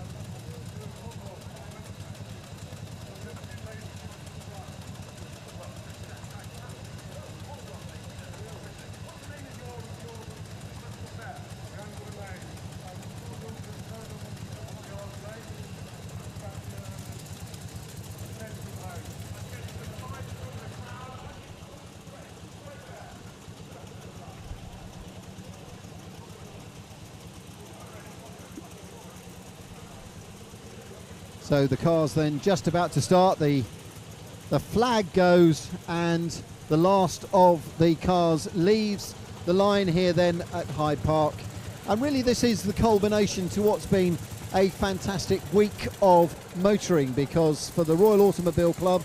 [SPEAKER 9] So the car's then just about to start. The flag goes and the last of the cars leaves the line here then at Hyde Park. And really this is the culmination to what's been a fantastic week of motoring, because for the Royal Automobile Club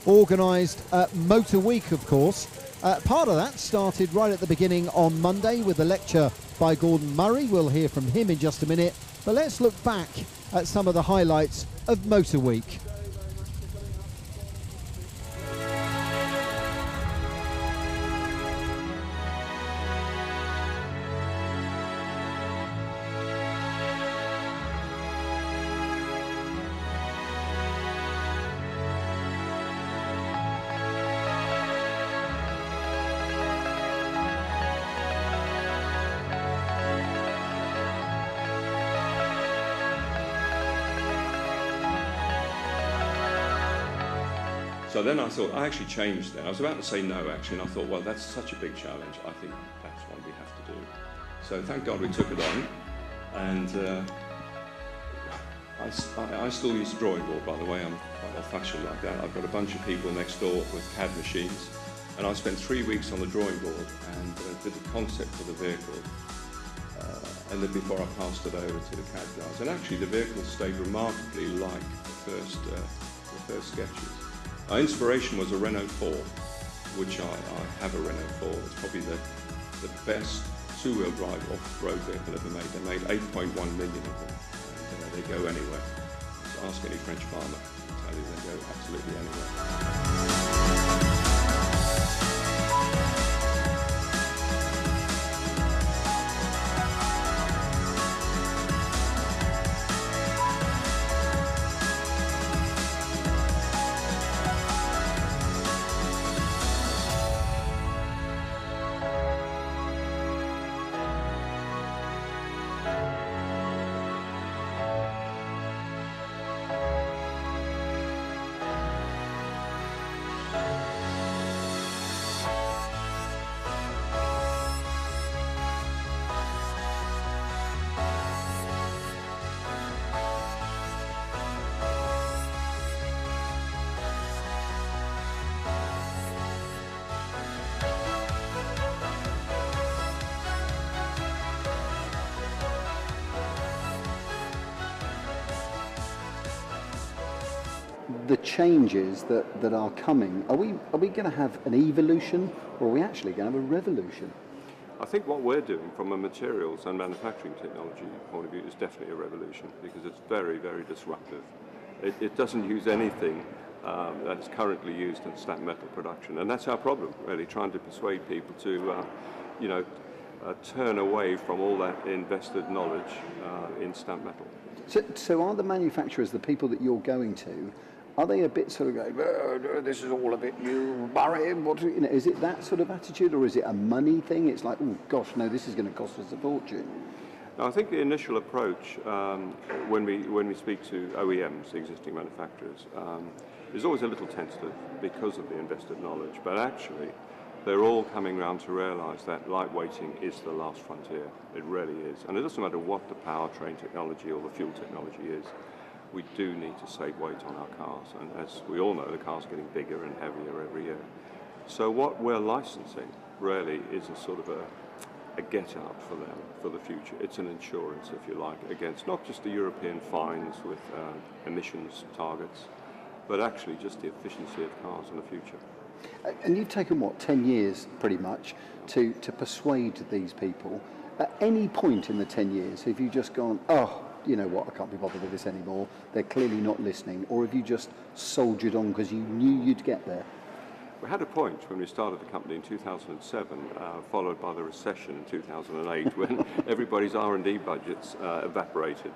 [SPEAKER 9] organised Motor Week, of course. Part of that started right at the beginning on Monday with a lecture by Gordon Murray. We'll hear from him in just a minute. But let's look back at some of the highlights of Motor Week.
[SPEAKER 14] So then I thought, I actually changed then. I was about to say no, actually, and I thought, well, that's such a big challenge. I think that's one we have to do. So thank God we took it on. And I still use a drawing board, by the way. I'm quite old-fashioned like that. I've got a bunch of people next door with CAD machines. And I spent 3 weeks on the drawing board and did the concept for the vehicle. And then before I passed it over to the CAD guys. And actually the vehicle stayed remarkably like the first sketches. Our inspiration was a Renault 4, which I have a Renault 4. It's probably the best two-wheel drive off-road vehicle ever made. They made 8.1 million of them, and they go anywhere. So ask any French farmer, they'll tell you they go absolutely anywhere.
[SPEAKER 1] the changes that are coming, are we going to have an evolution, or are we actually going to have a revolution?
[SPEAKER 14] I think what we're doing from a materials and manufacturing technology point of view is definitely a revolution, because it's very, very disruptive. It doesn't use anything that is currently used in stamp metal production, and that's our problem, really, trying to persuade people to, turn away from all that invested knowledge in stamp metal.
[SPEAKER 1] So are the manufacturers, the people that you're going to, are they a bit sort of going, oh, this is all a bit new, is it that sort of attitude, or is it a money thing? It's like, oh gosh, no, this is going to cost us a fortune.
[SPEAKER 14] Now, I think the initial approach when we speak to OEMs, the existing manufacturers, is always a little tentative because of the invested knowledge, but actually they're all coming around to realise that lightweighting is the last frontier. It really is. And it doesn't matter what the powertrain technology or the fuel technology is, we do need to save weight on our cars. And as we all know, the cars are getting bigger and heavier every year. So what we're licensing really is a sort of a get-out for them for the future. It's an insurance, if you like, against not just the European fines with emissions targets, but actually just the efficiency of cars in the future.
[SPEAKER 1] And you've taken, 10 years pretty much to persuade these people. At any point in the 10 years, have you just gone, oh, you know what, I can't be bothered with this anymore, they're clearly not listening, or have you just soldiered on because you knew you'd get there?
[SPEAKER 14] We had a point when we started the company in 2007, followed by the recession in 2008, when everybody's R&D budgets evaporated.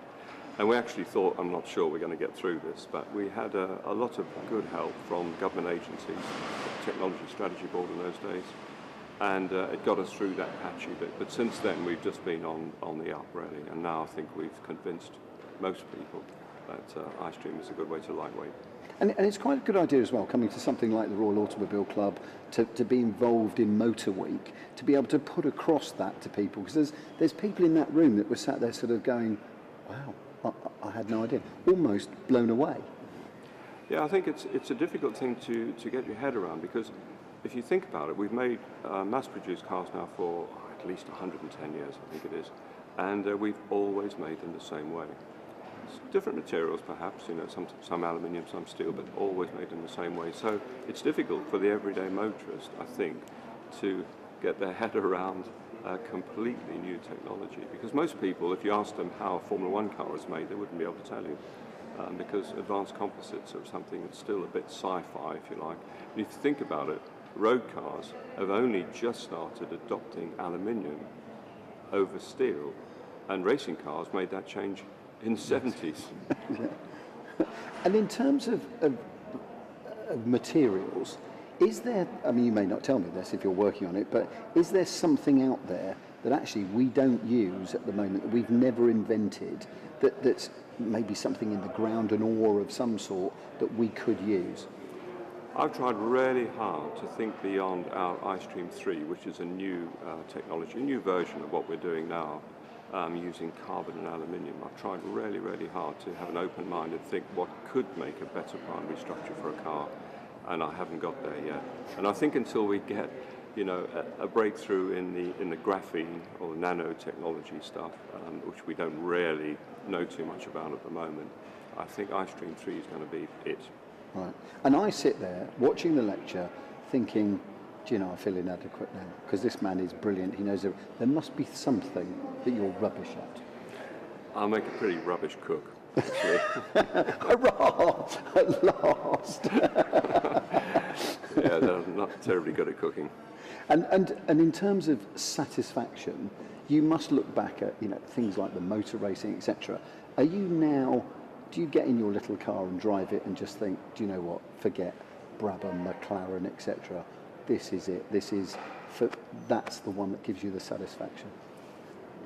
[SPEAKER 14] And we actually thought, I'm not sure we're going to get through this, but we had a lot of good help from government agencies, the Technology Strategy Board in those days, and it got us through that patchy bit. But since then, we've just been on the up, really, and now I think we've convinced most people that iStream is a good way to lightweight.
[SPEAKER 1] And it's quite a good idea as well, coming to something like the Royal Automobile Club, to be involved in Motor Week, to be able to put across that to people, because there's people in that room that were sat there sort of going, wow, I had no idea, almost blown away.
[SPEAKER 14] Yeah, I think it's a difficult thing to get your head around, because if you think about it, we've made mass-produced cars now for at least 110 years, I think it is, and we've always made them the same way. It's different materials, perhaps, some aluminium, some steel, but always made them the same way. So it's difficult for the everyday motorist, I think, to get their head around completely new technology, because most people, if you ask them how a Formula One car is made, they wouldn't be able to tell you, because advanced composites are something that's still a bit sci-fi, if you like. And if you think about it, road cars have only just started adopting aluminium over steel, and racing cars made that change in the 70s.
[SPEAKER 1] And in terms of materials, is there, I mean, you may not tell me this if you're working on it, but is there something out there that actually we don't use at the moment, that we've never invented, that's maybe something in the ground, an ore of some sort, that we could use?
[SPEAKER 14] I've tried really hard to think beyond our iStream 3, which is a new technology, a new version of what we're doing now, using carbon and aluminium. I've tried really, really hard to have an open mind and think what could make a better primary structure for a car. And I haven't got there yet. And I think until we get, a breakthrough in the graphene or the nanotechnology stuff, which we don't really know too much about at the moment, I think iStream 3 is going to be it.
[SPEAKER 1] Right. And I sit there watching the lecture, thinking, I feel inadequate now, because this man is brilliant. He knows there must be something that you're rubbish at.
[SPEAKER 14] I'll make a pretty rubbish cook.
[SPEAKER 1] Hurrah! At last!
[SPEAKER 14] Yeah, they're not terribly good at cooking.
[SPEAKER 1] And in terms of satisfaction, you must look back at things like the motor racing, etc. Are you now? Do you get in your little car and drive it and just think, do you know what? Forget Brabham, McLaren, etc. This is it. That's the one that gives you the satisfaction.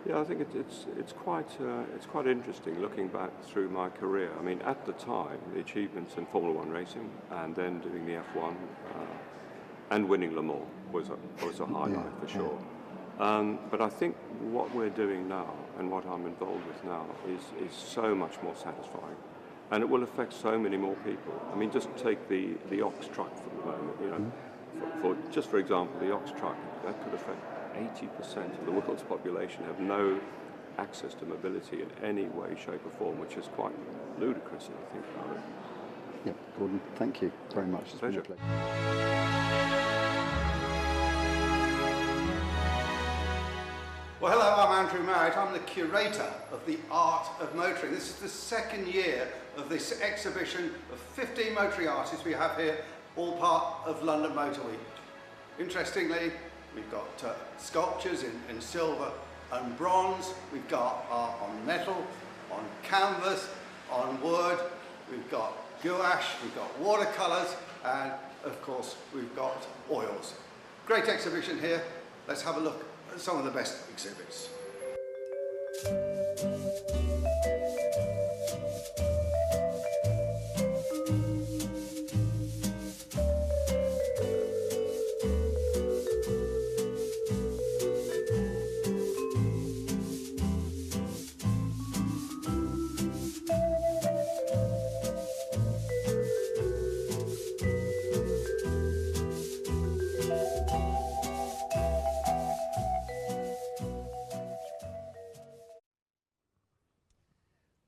[SPEAKER 14] Yeah, I think it's quite interesting looking back through my career. I mean, at the time, the achievements in Formula One racing, and then doing the F1 and winning Le Mans was a highlight for sure. But I think what we're doing now and what I'm involved with now is so much more satisfying, and it will affect so many more people. I mean, just take the ox truck for the moment. For example, the ox truck, that could affect 80% of the world's population have no access to mobility in any way, shape or form, which is quite ludicrous if you think about it.
[SPEAKER 15] Yeah, Gordon, thank you very much. It's been a pleasure.
[SPEAKER 19] Well, hello, I'm Andrew Marriott. I'm the curator of the Art of Motoring. This is the second year of this exhibition of 15 motoring artists we have here, all part of London Motor Week. Interestingly, we've got sculptures in silver and bronze. We've got art on metal, on canvas, on wood. We've got gouache, we've got watercolours, and of course we've got oils. Great exhibition here. Let's have a look at some of the best exhibits.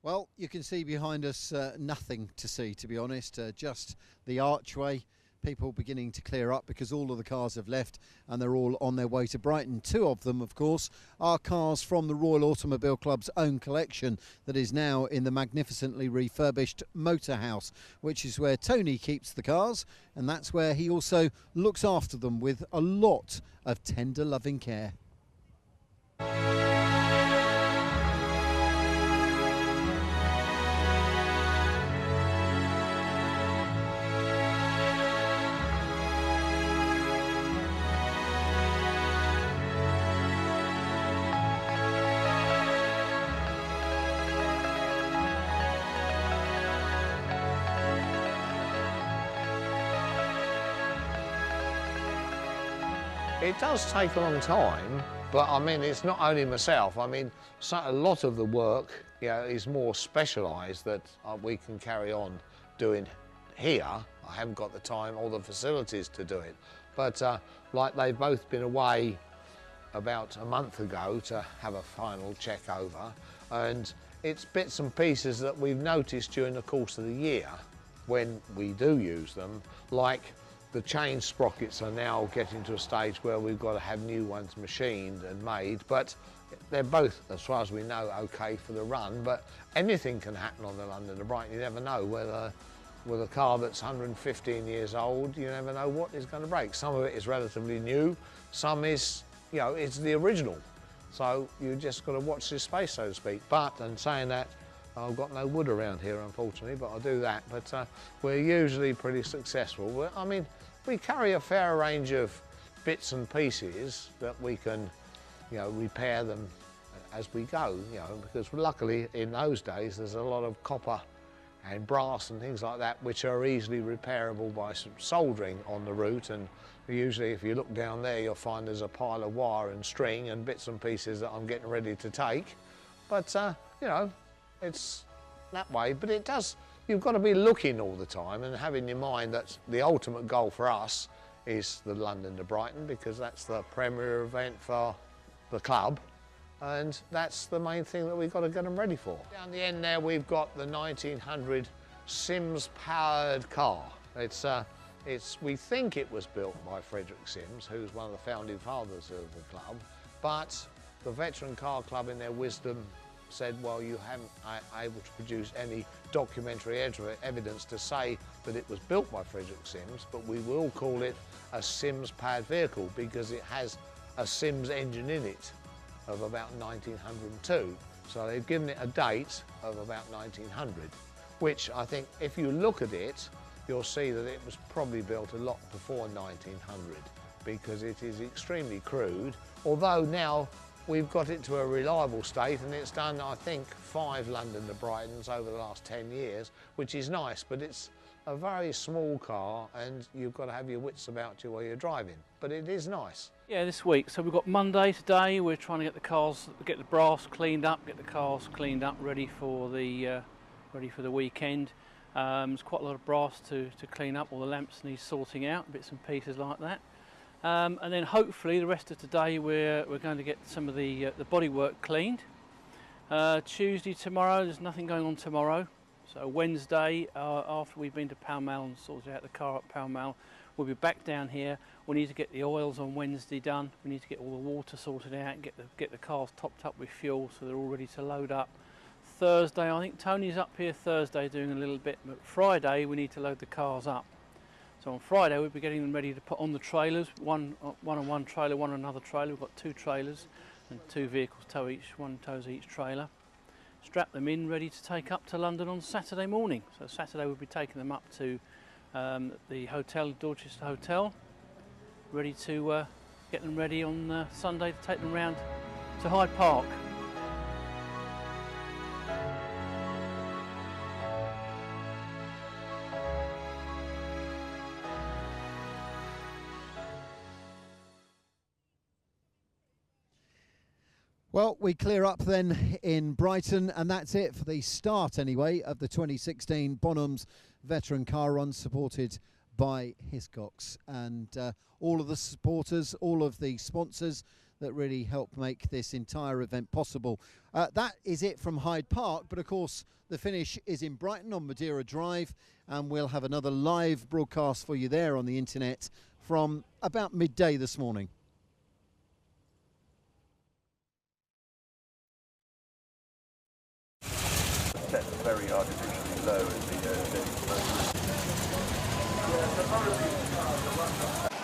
[SPEAKER 1] Well, you can see behind us nothing to see, to be honest, just the archway. People beginning to clear up because all of the cars have left and they're all on their way to Brighton. Two of them, of course, are cars from the Royal Automobile Club's own collection that is now in the magnificently refurbished Motor House, which is where Tony keeps the cars, and that's where he also looks after them with a lot of tender loving care.
[SPEAKER 22] It does take a long time, but I mean, it's not only myself. I mean, a lot of the work, you know, is more specialised that we can carry on doing here. I haven't got the time or the facilities to do it. But like they've both been away about a month ago to have a final check over, and it's bits and pieces that we've noticed during the course of the year when we do use them, like the chain sprockets are now getting to a stage where we've got to have new ones machined and made, but they're both, as far as we know, okay for the run. But anything can happen on the London to Brighton. You never know whether with a car that's 115 years old, you never know what is going to break. Some of it is relatively new, some is, you know, it's the original. So you just got to watch this space, so to speak. But, and saying that, I've got no wood around here, unfortunately, but I'll do that. But we're usually pretty successful. I mean, we carry a fair range of bits and pieces that we can, you know, repair them as we go, you know, because luckily in those days there's a lot of copper and brass and things like that which are easily repairable by some soldering on the route, and usually if you look down there you'll find there's a pile of wire and string and bits and pieces that I'm getting ready to take. But, you know, it's that way, but it does, you've got to be looking all the time and having in mind that the ultimate goal for us is the London to Brighton, because that's the premier event for the club, and that's the main thing that we've got to get them ready for. Down the end there we've got the 1900 Sims powered car. We think it was built by Frederick Sims, who's one of the founding fathers of the club, but the Veteran Car Club in their wisdom said, well, you haven't able to produce any documentary evidence to say that it was built by Frederick Sims, but we will call it a Sims powered vehicle because it has a Sims engine in it of about 1902. So they've given it a date of about 1900, which I think if you look at it, you'll see that it was probably built a lot before 1900 because it is extremely crude, although now we've got it to a reliable state, and it's done, I think, 5 London to Brightons over the last 10 years, which is nice, but it's a very small car and you've got to have your wits about you while you're driving, but it is nice.
[SPEAKER 23] Yeah, this week, so we've got Monday today, we're trying to get the cars, get the brass cleaned up, get the cars cleaned up, ready for the weekend. There's quite a lot of brass to clean up, all the lamps need sorting out, bits and pieces like that. And then hopefully the rest of today we're going to get some of the bodywork cleaned. Tuesday tomorrow, there's nothing going on tomorrow. So Wednesday, after we've been to Pall Mall and sorted out the car at Pall Mall, we'll be back down here. We need to get the oils on Wednesday done. We need to get all the water sorted out and get the cars topped up with fuel so they're all ready to load up. Thursday, I think Tony's up here Thursday doing a little bit, but Friday we need to load the cars up. So on Friday we'll be getting them ready to put on the trailers, one on one trailer, one on another trailer. We've got 2 trailers and 2 vehicles tow each, one tows each trailer. Strap them in, ready to take up to London on Saturday morning. So Saturday we'll be taking them up to the hotel, Dorchester Hotel, ready to get them ready on Sunday to take them round to Hyde Park.
[SPEAKER 9] Well, we clear up then in Brighton, and that's it for the start anyway of the 2016 Bonhams Veteran Car Run, supported by Hiscox, and all of the supporters, all of the sponsors that really help make this entire event possible. That is it from Hyde Park, but of course the finish is in Brighton on Madeira Drive, and we'll have another live broadcast for you there on the internet from about midday this morning.
[SPEAKER 4] Set very artificially low at the